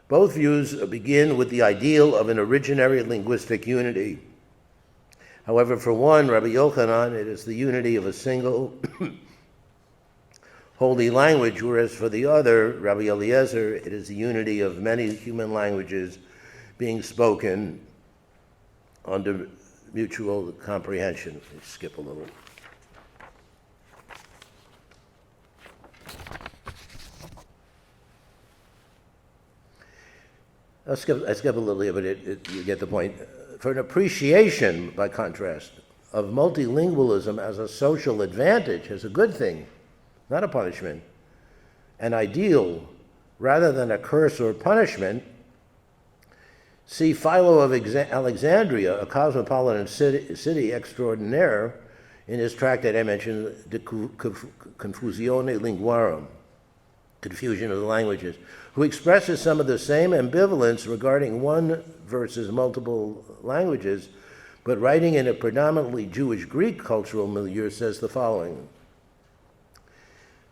Both views begin with the ideal of an originary linguistic unity. However, for one, Rabbi Yochanan, it is the unity of a single holy language, whereas for the other, Rabbi Eliezer, it is the unity of many human languages being spoken under mutual comprehension. Let's skip a little. I skip a little here, but you get the point. For an appreciation, by contrast, of multilingualism as a social advantage, as a good thing, not a punishment, an ideal rather than a curse or punishment, see Philo of Alexandria, a cosmopolitan city extraordinaire, in his tract that I mentioned, De Confusione Linguarum, Confusion of the Languages, who expresses some of the same ambivalence regarding one versus multiple languages, but writing in a predominantly Jewish Greek cultural milieu, says the following.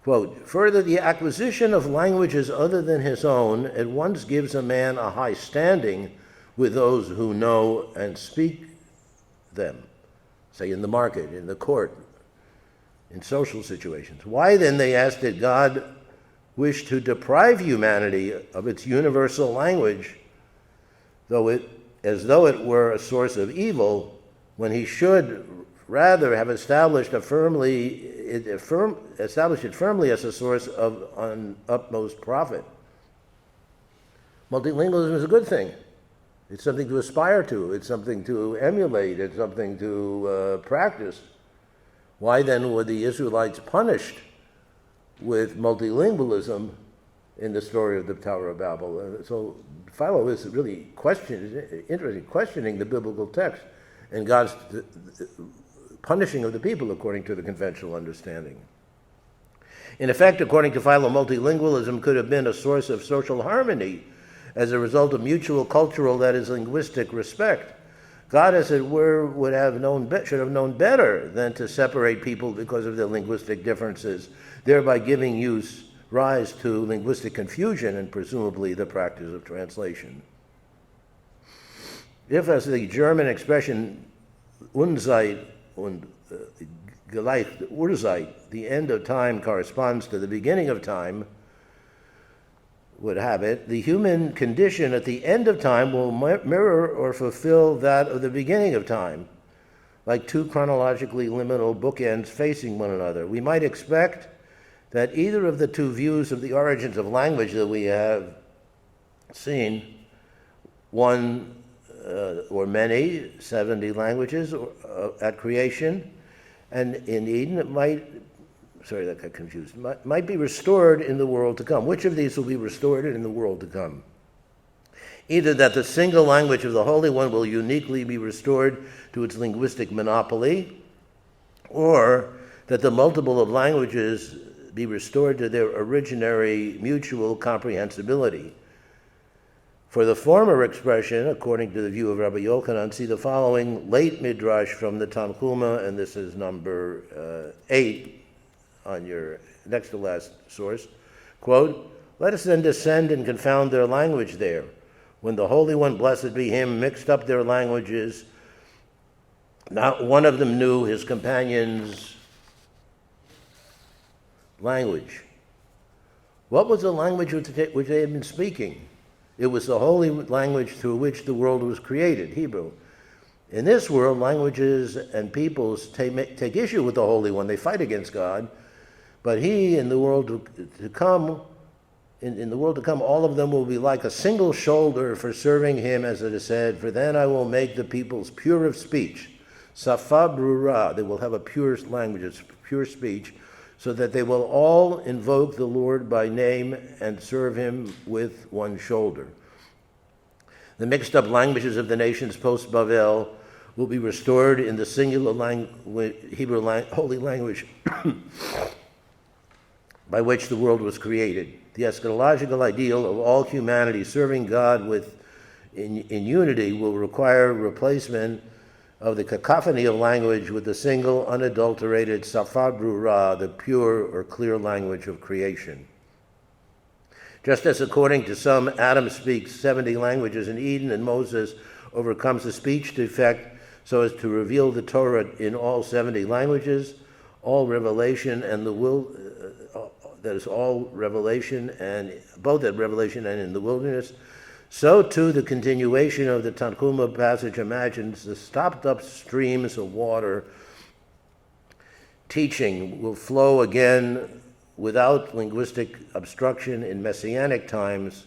Quote, further, the acquisition of languages other than his own at once gives a man a high standing with those who know and speak them, say in the market, in the court, in social situations. Why then, they ask, did God wish to deprive humanity of its universal language, as though it were a source of evil, when he should rather have established it firmly as a source of utmost profit? Multilingualism is a good thing. It's something to aspire to. It's something to emulate. It's something to practice. Why then were the Israelites punished with multilingualism in the story of the Tower of Babel? So Philo is really questioning the biblical text and God's punishing of the people according to the conventional understanding. In effect, according to Philo, multilingualism could have been a source of social harmony as a result of mutual cultural, that is, linguistic respect. God, as it were, should have known better than to separate people because of their linguistic differences, thereby giving rise to linguistic confusion and presumably the practice of translation. If, as the German expression Unzeit und gleich Urzeit, the end of time corresponds to the beginning of time, would have it, the human condition at the end of time will mirror or fulfill that of the beginning of time, like two chronologically liminal bookends facing one another. We might expect that either of the two views of the origins of language that we have seen, one or many, 70 languages at creation, and in Eden it that got confused, might be restored in the world to come. Which of these will be restored in the world to come? Either that the single language of the Holy One will uniquely be restored to its linguistic monopoly, or that the multiple of languages be restored to their originary mutual comprehensibility. For the former expression, according to the view of Rabbi Yochanan, see the following late midrash from the Tanhuma, and this is number 8 on your next to last source. Quote, let us then descend and confound their language there. When the Holy One, blessed be him, mixed up their languages, not one of them knew his companion's language. What was the language which they had been speaking? It was the holy language through which the world was created, Hebrew. In this world, languages and peoples take issue with the Holy One. They fight against God. But he, in the world to come, all of them will be like a single shoulder for serving him, as it is said, for then I will make the peoples pure of speech. Safa brura, they will have a pure language, pure speech, so that they will all invoke the Lord by name and serve him with one shoulder. The mixed up languages of the nations post-Babel will be restored in the singular Hebrew holy language by which the world was created. The eschatological ideal of all humanity serving God in unity will require replacement of the cacophony of language with the single, unadulterated safar brura, the pure or clear language of creation. Just as according to some, Adam speaks 70 languages in Eden and Moses overcomes the speech defect so as to reveal the Torah in all 70 languages, all revelation and the will, that is all revelation, and both at revelation and in the wilderness, so too the continuation of the Tanchuma passage imagines the stopped-up streams of water teaching will flow again without linguistic obstruction in messianic times,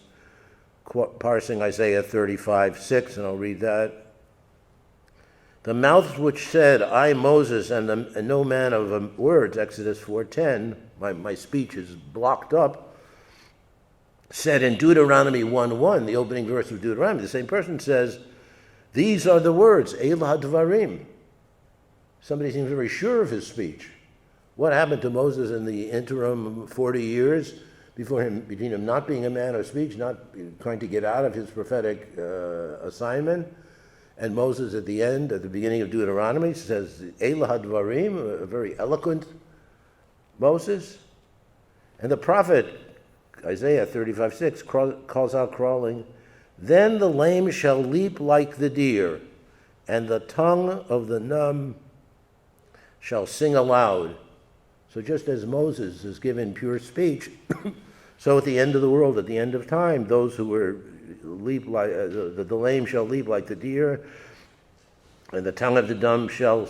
parsing Isaiah 35:6, and I'll read that. The mouth which said, I, Moses, and no man of words, Exodus 4:10, my speech is blocked up, said in Deuteronomy 1:1, the opening verse of Deuteronomy, the same person says, these are the words, Elah Dvarim. Somebody seems very sure of his speech. What happened to Moses in the interim 40 years between him not being a man of speech, not trying to get out of his prophetic assignment, and Moses at the end, at the beginning of Deuteronomy, says, Elah Dvarim, a very eloquent Moses. And the prophet, Isaiah 35:6, calls out crawling, then the lame shall leap like the deer, and the tongue of the numb shall sing aloud. So just as Moses is given pure speech, so at the end of the world, at the end of time, those who were leap like the lame shall leap like the deer, and the tongue of the dumb shall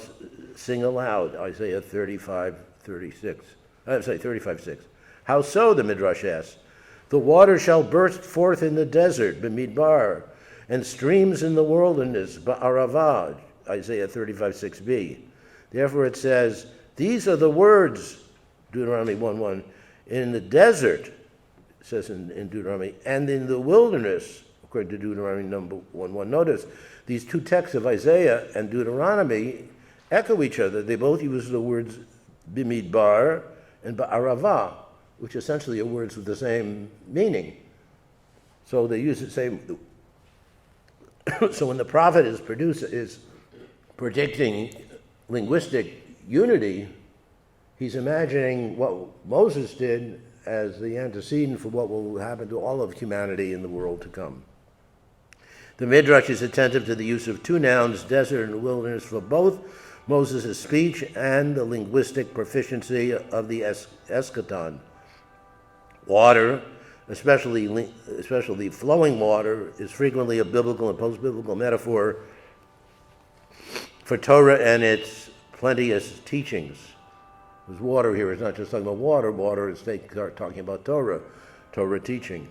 sing aloud. Isaiah 35:6. How so? The Midrash asks. The water shall burst forth in the desert, b'midbar, and streams in the wilderness, ba'arava. Isaiah 35:6b. Therefore it says, these are the words, Deuteronomy 1:1, in the desert, it says in Deuteronomy, and in the wilderness, according to Deuteronomy number 1:1. Notice, these two texts of Isaiah and Deuteronomy echo each other. They both use the words b'midbar and ba'arava, which essentially are words with the same meaning. So they use the same. So when the prophet is predicting linguistic unity, he's imagining what Moses did as the antecedent for what will happen to all of humanity in the world to come. The Midrash is attentive to the use of two nouns, desert and wilderness, for both Moses' speech and the linguistic proficiency of the eschaton. Water, especially flowing water, is frequently a biblical and post-biblical metaphor for Torah and its plenteous teachings. Because water here is not just talking about water is talking about Torah teaching.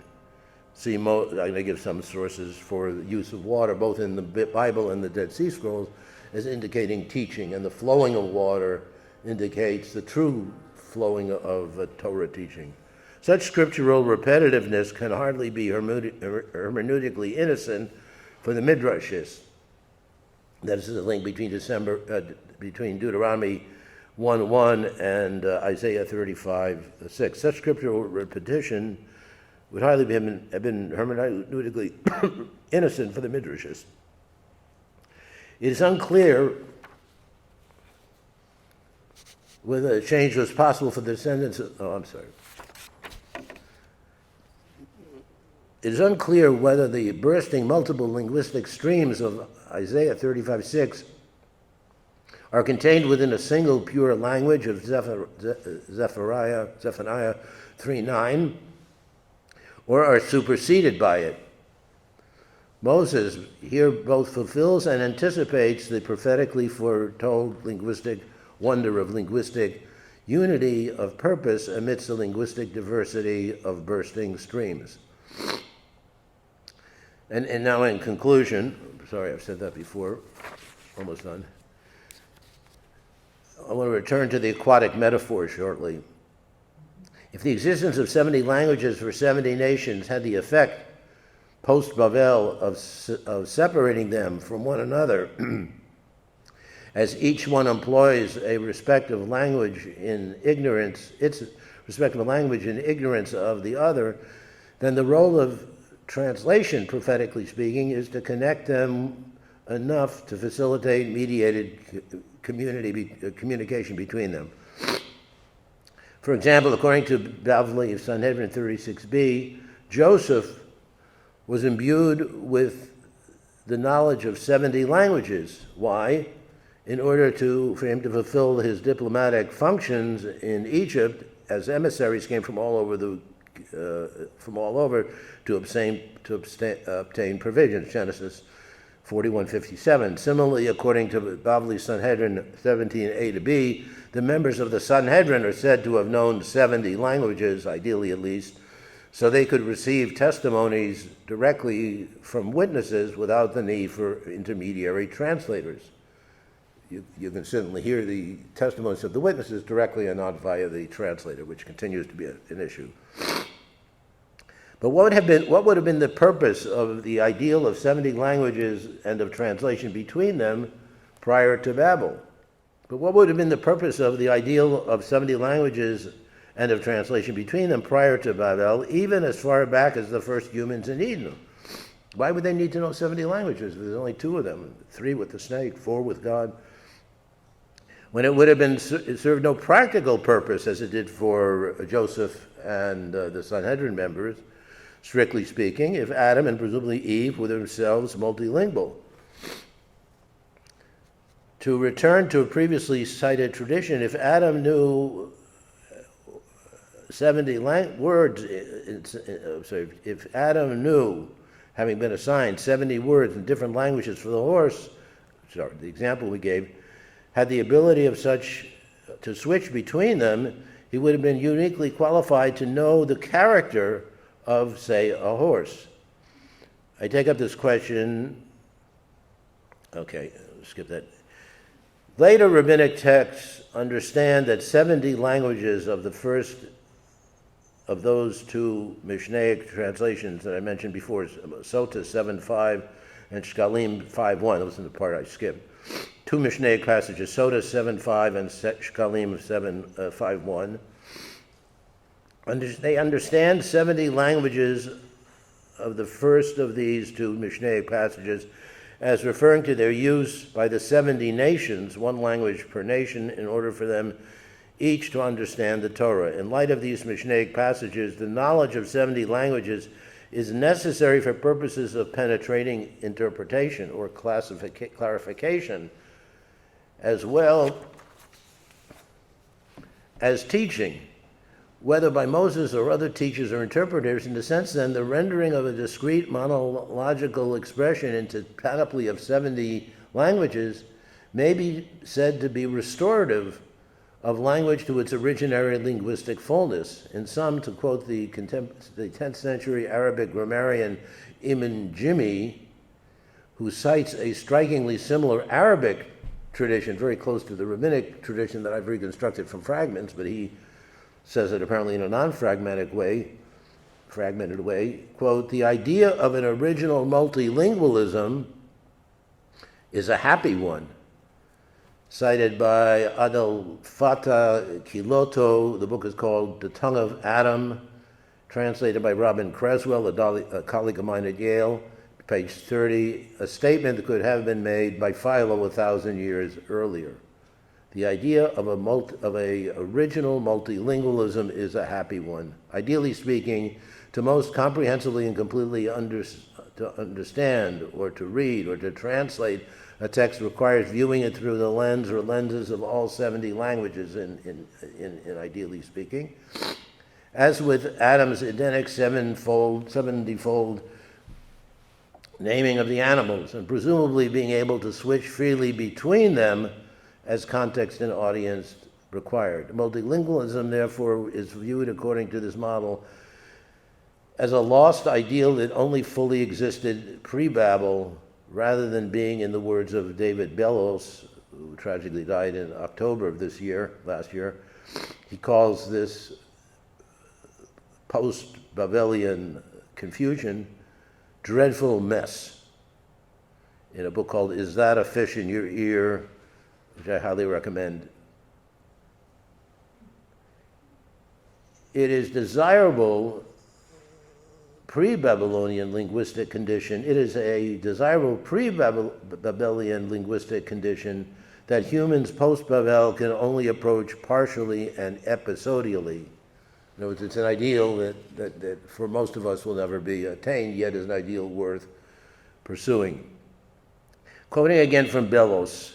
See, I'm going to give some sources for the use of water, both in the Bible and the Dead Sea Scrolls, as indicating teaching, and the flowing of water indicates the true flowing of Torah teaching. Such scriptural repetitiveness can hardly be hermeneutically innocent for the Midrashists. That is the link between Deuteronomy 1:1 and Isaiah 35:6. Such scriptural repetition would hardly have been hermeneutically innocent for the Midrashists. It is unclear whether a change was possible for the descendants of, It is unclear whether the bursting multiple linguistic streams of Isaiah 35:6 are contained within a single pure language of Zephaniah 3:9, or are superseded by it. Moses here both fulfills and anticipates the prophetically foretold linguistic wonder of linguistic unity of purpose amidst the linguistic diversity of bursting streams. And now in conclusion, sorry, I've said that before, almost done. I want to return to the aquatic metaphor shortly. If the existence of 70 languages for 70 nations had the effect, post-Babel, of separating them from one another, as each one employs a respective language in ignorance, its respective language in ignorance of the other, then the role of translation, prophetically speaking, is to connect them enough to facilitate mediated communication between them. For example, according to Babel of Sanhedrin 36b, Joseph was imbued with the knowledge of 70 languages. Why? In order for him to fulfill his diplomatic functions in Egypt, as emissaries came from all over to obtain provisions. Genesis 41:57. Similarly, according to Babel Sanhedrin 17a to b, the members of the Sanhedrin are said to have known 70 languages, ideally at least, so they could receive testimonies directly from witnesses without the need for intermediary translators. You can certainly hear the testimonies of the witnesses directly and not via the translator, which continues to be an issue. But what would have been the purpose of the ideal of 70 languages and of translation between them prior to Babel? But what would have been the purpose of the ideal of 70 languages and of translation between them prior to Babel, even as far back as the first humans in Eden? Why would they need to know 70 languages? There's only 2 of them, 3 with the snake, 4 with God. When it would have it served no practical purpose as it did for Joseph and the Sanhedrin members, strictly speaking, if Adam and presumably Eve were themselves multilingual. To return to a previously cited tradition, if Adam knew 70 words, if Adam knew, having been assigned 70 words in different languages for the horse, the example we gave, had the ability of such to switch between them, he would have been uniquely qualified to know the character of, say, a horse. I take up this question, okay, skip that. Later rabbinic texts understand that 70 languages of the first of those 2 Mishnaic translations that I mentioned before, Sota 7.5 and Shkalim 5.1, that was in the part I skipped. 2 Mishnaic passages, Sota 7.5 and Shkalim 7.5.1. They understand 70 languages of the first of these 2 Mishnaic passages as referring to their use by the 70 nations, 1 language per nation, in order for them each to understand the Torah. In light of these Mishnaic passages, the knowledge of 70 languages is necessary for purposes of penetrating interpretation or clarification, as well as teaching, whether by Moses or other teachers or interpreters. In the sense, then, the rendering of a discrete monological expression into panoply of 70 languages may be said to be restorative of language to its originary linguistic fullness. In some, to quote the 10th century Arabic grammarian Ibn Jimmy, who cites a strikingly similar Arabic tradition, very close to the rabbinic tradition that I've reconstructed from fragments, but he says it apparently in a non-fragmented way, quote, "The idea of an original multilingualism is a happy one." Cited by Adel Fattah Kiloto, the book is called The Tongue of Adam, translated by Robin Creswell, a colleague of mine at Yale, page 30, a statement that could have been made by Philo 1,000 years earlier. The idea of a original multilingualism is a happy one. Ideally speaking, to most comprehensively and completely to understand or to read or to translate a text requires viewing it through the lens or lenses of all 70 languages in ideally speaking. As with Adam's Edenic 70-fold naming of the animals, and presumably being able to switch freely between them as context and audience required. Multilingualism, therefore, is viewed according to this model as a lost ideal that only fully existed pre-Babel, rather than being, in the words of David Bellos, who tragically died in October of last year, he calls this post-Babelian confusion dreadful mess, in a book called Is That a Fish in Your Ear?, which I highly recommend. it is desirable pre-Babylonian linguistic condition, it is a desirable pre-Babylonian linguistic condition that humans post-Babel can only approach partially and episodially. In other words, it's an ideal that for most of us will never be attained, yet is an ideal worth pursuing. Quoting again from Bellos,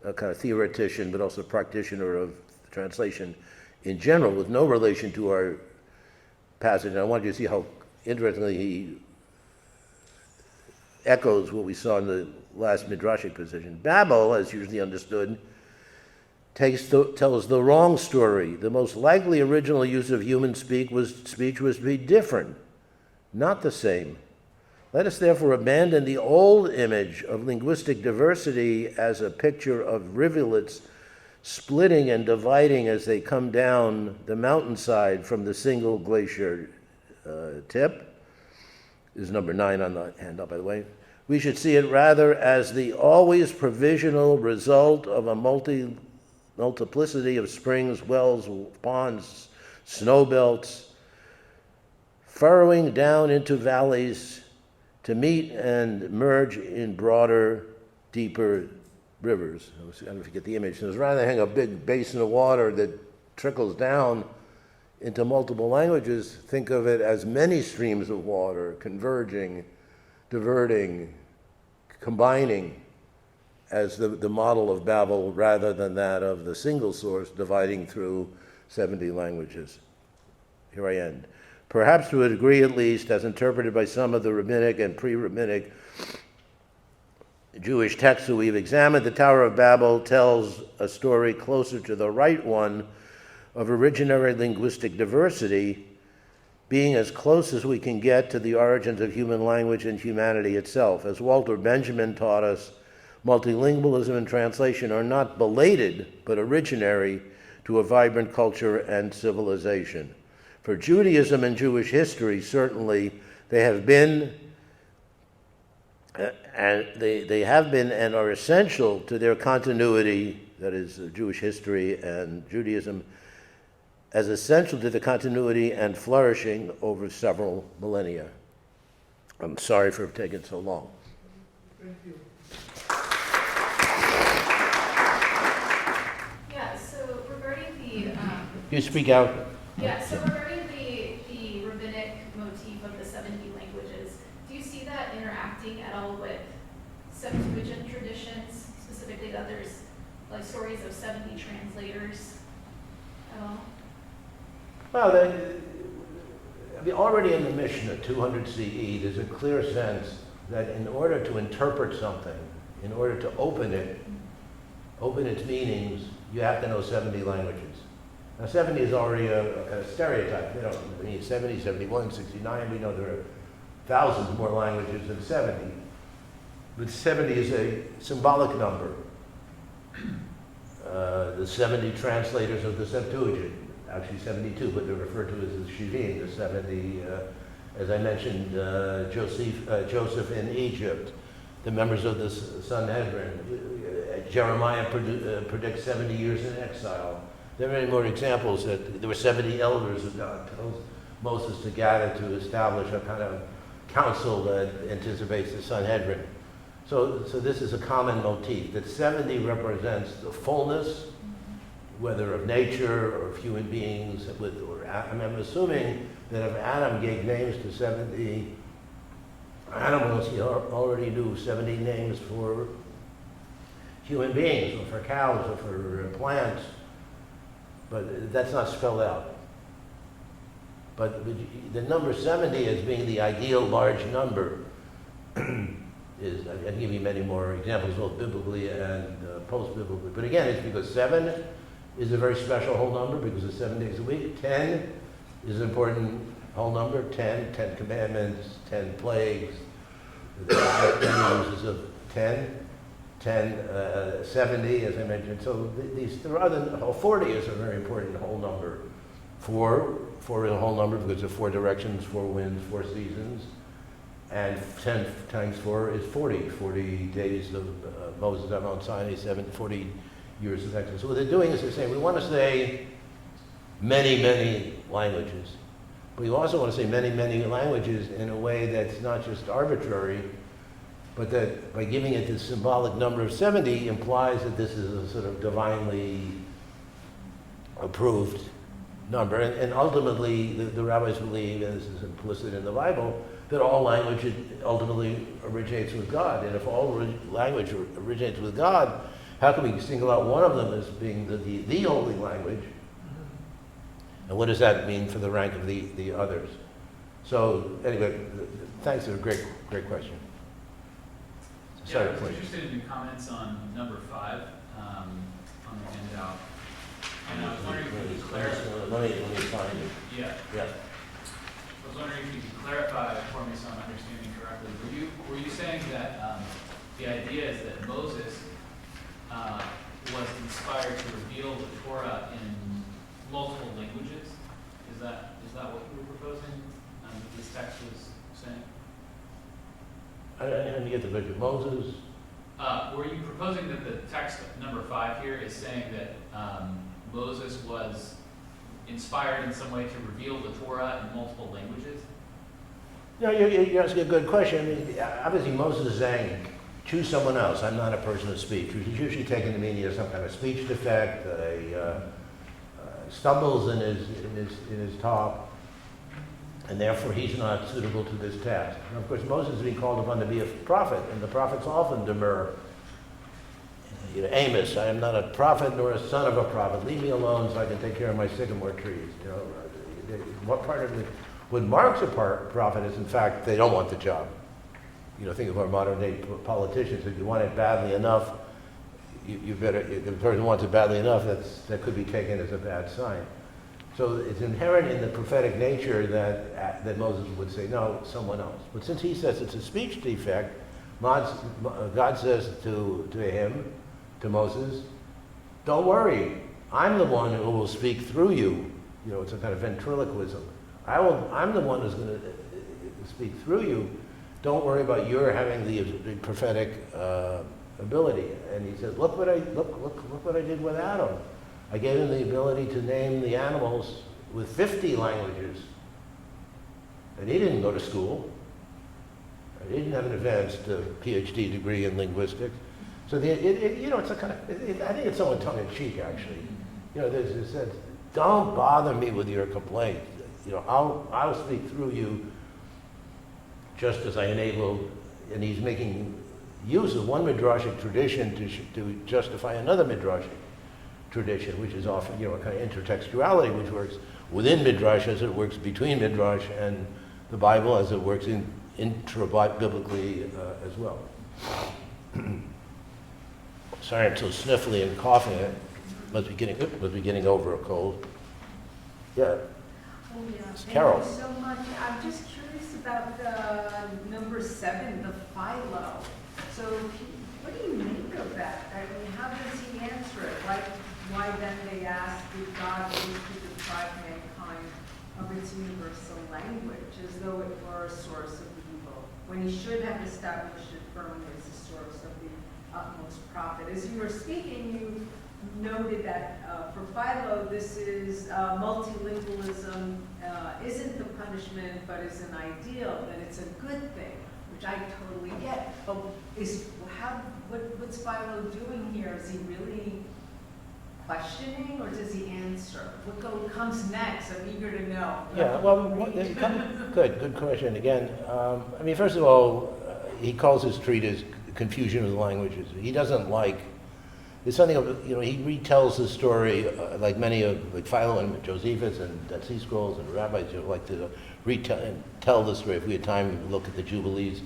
a kind of theoretician but also practitioner of translation in general, with no relation to our passage, and I want you to see how interestingly he echoes what we saw in the last midrashic position. Babel, as usually understood, tells the wrong story. The most likely original use of human speech was to be different, not the same. Let us therefore abandon the old image of linguistic diversity as a picture of rivulets splitting and dividing as they come down the mountainside from the single glacier tip. This is number 9 on the handout, by the way. We should see it rather as the always provisional result of a multiplicity of springs, wells, ponds, snow belts, furrowing down into valleys to meet and merge in broader, deeper rivers. I don't know if you get the image. There's rather than a big basin of water that trickles down into multiple languages, think of it as many streams of water converging, diverting, combining as the model of Babel rather than that of the single source dividing through 70 languages. Here I end. Perhaps to a degree at least, as interpreted by some of the rabbinic and pre-rabbinic Jewish texts that we've examined, the Tower of Babel tells a story closer to the right one of originary linguistic diversity, being as close as we can get to the origins of human language and humanity itself. As Walter Benjamin taught us, multilingualism and translation are not belated, but originary to a vibrant culture and civilization. For Judaism and Jewish history, certainly, they have been and are essential to their continuity, that is, Jewish history and Judaism, as essential to the continuity and flourishing over several millennia. I'm sorry for taking so long. Thank you. Yeah, so regarding the... You speak out. Yeah, so regarding the rabbinic motif of the 70 languages, do you see that interacting at all with Septuagint traditions, specifically that there's like stories of 70 translators at all? Well, already in the Mishnah, 200 CE, there's a clear sense that in order to interpret something, in order to open its meanings, you have to know 70 languages. Now, 70 is already a kind of stereotype. You know, we need 70, 71, 69. We know there are thousands more languages than 70. But 70 is a symbolic number. The 70 translators of the Septuagint, actually 72, but they're referred to as the Shivim, the 70, as I mentioned, Joseph in Egypt, the members of the Sanhedrin. Jeremiah predicts 70 years in exile. There are many more examples that there were 70 elders that God tells Moses to gather to establish a kind of council that anticipates the Sanhedrin. So this is a common motif, that 70 represents the fullness, whether of nature or of human beings. I'm assuming that if Adam gave names to 70 animals, he already knew 70 names for human beings, or for cows, or for plants. But that's not spelled out. But the number 70 as being the ideal large number is, I can give you many more examples, both biblically and post-biblically. But again, it's because 7 is a very special whole number because it's 7 days a week. 10 is an important whole number. 10 commandments, 10 plagues. The uses of 10. 70, as I mentioned. So there are other, 40 is a very important whole number. 4 is a whole number because there are 4 directions, 4 winds, 4 seasons. And 10 times 4 is 40. 40 days of Moses on Mount Sinai, 40 years of Exodus. So what they're doing is they're saying, we want to say many, many languages. But you also want to say many, many languages in a way that's not just arbitrary, but that by giving it the symbolic number of 70 implies that this is a sort of divinely approved number. And ultimately, the rabbis believe, and this is implicit in the Bible, that all language ultimately originates with God. And if all language originates with God, how can we single out one of them as being the holy language? And what does that mean for the rank of the others? So anyway, thanks for a great question. Yeah, I was interested in your comments on number 5 on the handout. And I was wondering if you could clarify. Let me find it. Yeah. Yeah. I was wondering if you could clarify for me so I'm understanding correctly. Were you saying that the idea is that Moses was inspired to reveal the Torah in multiple languages? Is that what you were proposing? This text was saying. I didn't get the picture. Moses. Were you proposing that the text number 5 here is saying that Moses was inspired in some way to reveal the Torah in multiple languages? No, you're asking a good question. I mean, obviously Moses is saying, choose someone else. I'm not a person of speech, which is usually taken to mean he has some kind of speech defect, stumbles in his talk, and therefore he's not suitable to this task. And of course, Moses is being called upon to be a prophet, and the prophets often demur. Amos, I am not a prophet nor a son of a prophet. Leave me alone so I can take care of my sycamore trees. What part of what marks a prophet is, in fact, they don't want the job. Think of our modern day politicians. If you want it badly enough, you better. If the person wants it badly enough, that could be taken as a bad sign. So it's inherent in the prophetic nature that Moses would say, no, someone else. But since he says it's a speech defect, God says to him, to Moses, don't worry, I'm the one who will speak through you. It's a kind of ventriloquism. I'm the one who's going to speak through you. Don't worry about your having the prophetic ability. And he says, look what I did with Adam. I gave him the ability to name the animals with 50 languages. And he didn't go to school. He didn't have an advanced PhD degree in linguistics. So it's a kind of. I think it's somewhat tongue-in-cheek, actually. There's this sense. Don't bother me with your complaints. I'll speak through you, just as I enable. And he's making use of one midrashic tradition to justify another midrashic tradition, which is often a kind of intertextuality, which works within midrash as it works between midrash and the Bible, as it works intra-biblically as well. Sorry, I'm so sniffly and coughing. I must be getting over a cold. Yeah. Oh, yeah. Carol. Thank you so much. I'm just curious about the number 7, the Philo. So, what do you make of that? I mean, how does he answer it? Why then they ask, did God wish to deprive mankind of its universal language, as though it were a source of evil, when he should have established it firmly as a source of the utmost profit? As you were speaking, you noted that for Philo, this is multilingualism isn't the punishment, but is an ideal, that it's a good thing, which I totally get. But what's Philo doing here? Is he really questioning, or does he answer? What comes next? I'm eager to know. Yeah, well, good question. Again, first of all, he calls his treatise Confusion of the Languages. He doesn't like. There's something of, he retells the story like many of, like Philo and Josephus and Dead Sea Scrolls and rabbis like to retell and tell the story. If we had time, look at the Jubilees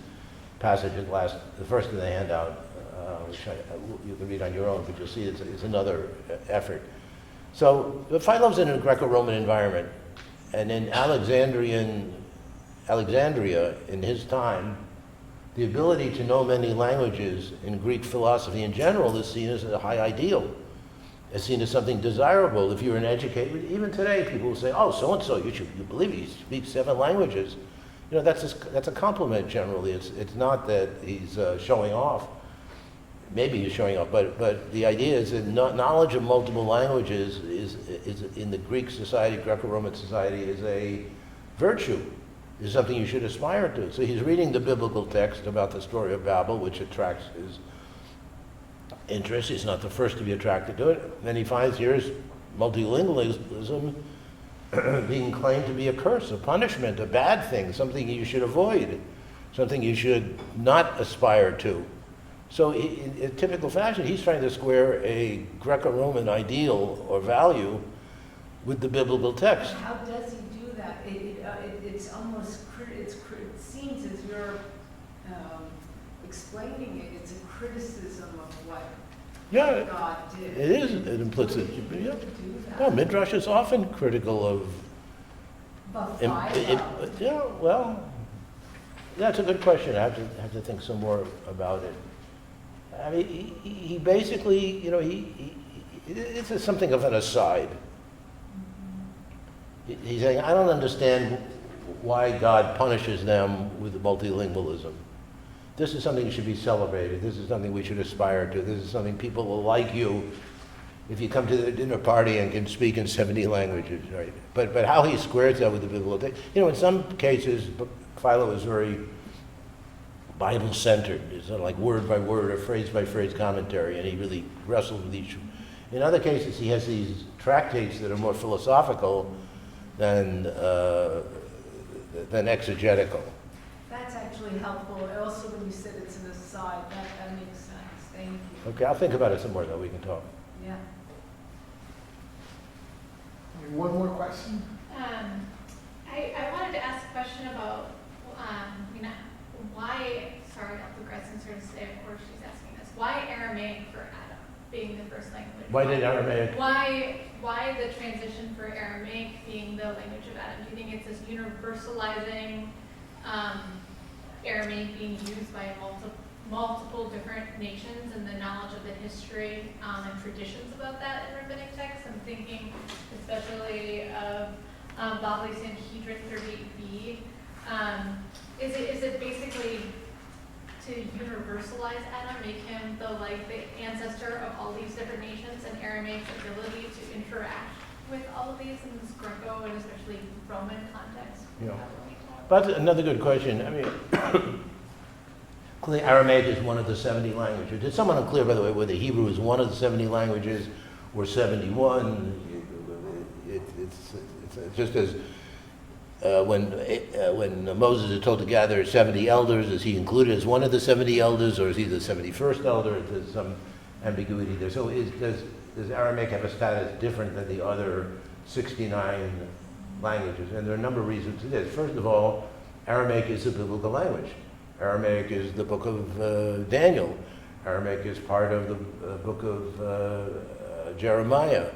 passage the first in the handout, which you can read on your own, but you'll see it's another effort. So Philo's in a Greco-Roman environment, and in Alexandria in his time, the ability to know many languages in Greek philosophy in general is seen as a high ideal. It's seen as something desirable. If you're an educator, even today, people will say, "Oh, so and so, you believe he speaks 7 languages." That's a compliment generally. It's not that he's showing off. maybe he's showing off, but the idea is that knowledge of multiple languages is in the Greek society, Greco-Roman society, is a virtue, is something you should aspire to. So he's reading the biblical text about the story of Babel, which attracts his interest. He's not the first to be attracted to it. Then he finds here's multilingualism being claimed to be a curse, a punishment, a bad thing, something you should avoid, something you should not aspire to. So in typical fashion, he's trying to square a Greco-Roman ideal or value with the biblical text. How does he do that? It's almost, it seems as you're explaining it, it's a criticism of what God did. It is an implicit. Yeah. No, Midrash is often critical of. Yeah, well, that's a good question. I have to think some more about it. I mean, he basically, you know, it's something of an aside. He's saying, I don't understand why God punishes them with multilingualism. This is something that should be celebrated. This is something we should aspire to. This is something people will like you if you come to the dinner party and can speak in 70 languages, right? But how he squares that with the biblical text, you know, in some cases, Philo is very Bible-centered. It's sort of like word by word or phrase by phrase commentary, and he really wrestles with each. In other cases, he has these tractates that are more philosophical than exegetical. That's actually helpful. Also, when you said it's an aside, that makes sense. Thank you. Okay, I'll think about it some more, though. We can talk. Yeah. One more question? I wanted to ask a question about, you know, why, sorry, Dr. Gresson sort of say, of course she's asking this, why Aramaic for Adam being the first language? Why did Aramaic? Why the transition for Aramaic being the language of Adam? Do you think it's this universalizing Aramaic being used by multiple different nations and the knowledge of the history and traditions about that in rabbinic texts? I'm thinking especially of Babel Sanhedrin 38b. Is it basically to universalize Adam, make him the ancestor of all these different nations, and Aramaic's ability to interact with all of these in this Greco and especially Roman context? Yeah. That's another good question. I mean, clearly Aramaic is one of the 70 languages. It's somewhat unclear, by the way, whether Hebrew is one of the 70 languages or 71. It's just as when Moses is told to gather 70 elders, is he included as one of the 70 elders, or is he the 71st elder? There's some ambiguity there. So does Aramaic have a status different than the other 69 languages? And there are a number of reasons to this. First of all, Aramaic is a biblical language. Aramaic is the book of Daniel. Aramaic is part of the book of Jeremiah.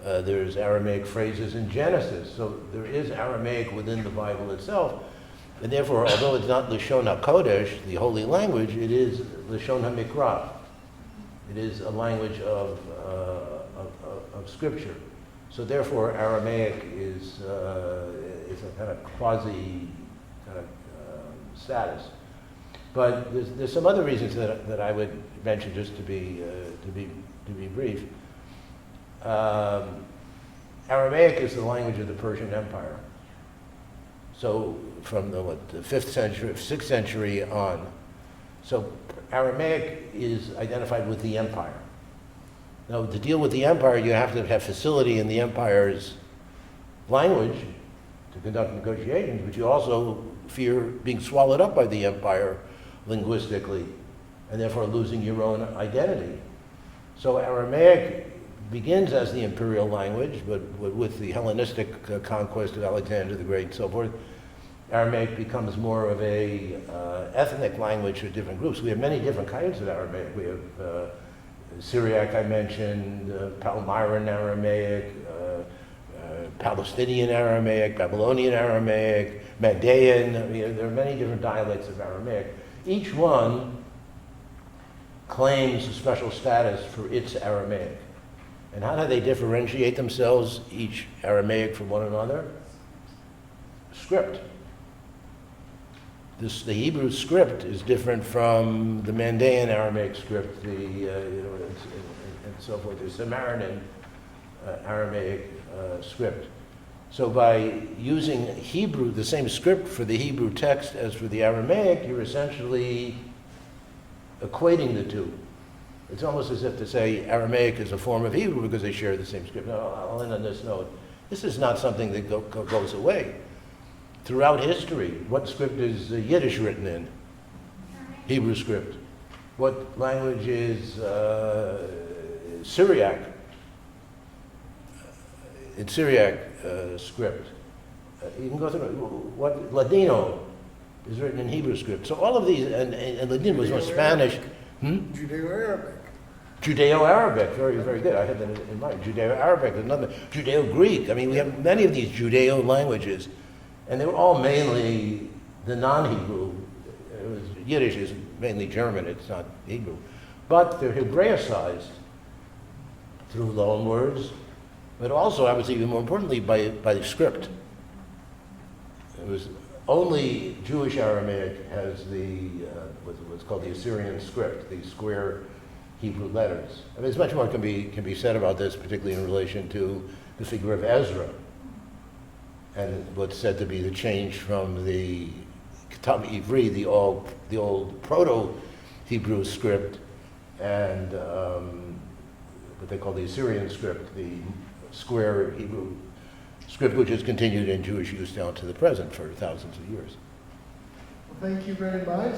There's Aramaic phrases in Genesis. So there is Aramaic within the Bible itself. And therefore, although it's not Lashon HaKodesh, the holy language, it is Lashon HaMikra. It is a language of Scripture. So therefore, Aramaic is a kind of quasi kind of status. But there's some other reasons that I would mention, just to be brief. Aramaic is the language of the Persian Empire. So from the 5th century, 6th century on. So Aramaic is identified with the empire. Now, to deal with the empire, you have to have facility in the empire's language to conduct negotiations, but you also fear being swallowed up by the empire linguistically, and therefore losing your own identity. So Aramaic begins as the imperial language, but with the Hellenistic conquest of Alexander the Great and so forth, Aramaic becomes more of a ethnic language for different groups. We have many different kinds of Aramaic. We have Syriac, I mentioned, Palmyran Aramaic, Palestinian Aramaic, Babylonian Aramaic, Mandaean. I mean, there are many different dialects of Aramaic. Each one claims a special status for its Aramaic. And how do they differentiate themselves, each Aramaic from one another? Script. the Hebrew script is different from the Mandaean Aramaic script, and so forth, the Samaritan Aramaic script. So by using Hebrew, the same script for the Hebrew text as for the Aramaic, you're essentially equating the two. It's almost as if to say Aramaic is a form of Hebrew because they share the same script. Now, I'll end on this note. This is not something that goes away. Throughout history, what script is Yiddish written in? Hebrew script. What language is Syriac? It's Syriac script. You can go through what Ladino is written in Hebrew script. So all of these, and Ladino was more Spanish. Judeo-Arabic. Judeo-Arabic, very, very good. I had that in mind. Judeo-Arabic, another Judeo-Greek. I mean, we have many of these Judeo languages, and they were all mainly the non-Hebrew. Yiddish is mainly German; it's not Hebrew, but they're Hebraicized through loan words, but also, I would say, even more importantly, by the script. It was only Jewish Aramaic has what's called the Assyrian script, the square Hebrew letters. I mean, as much more can be said about this, particularly in relation to the figure of Ezra, and what's said to be the change from the Kitab Ivri, the old Proto-Hebrew script, and what they call the Assyrian script, the square Hebrew script, which has continued in Jewish use down to the present for thousands of years. Well, thank you very much.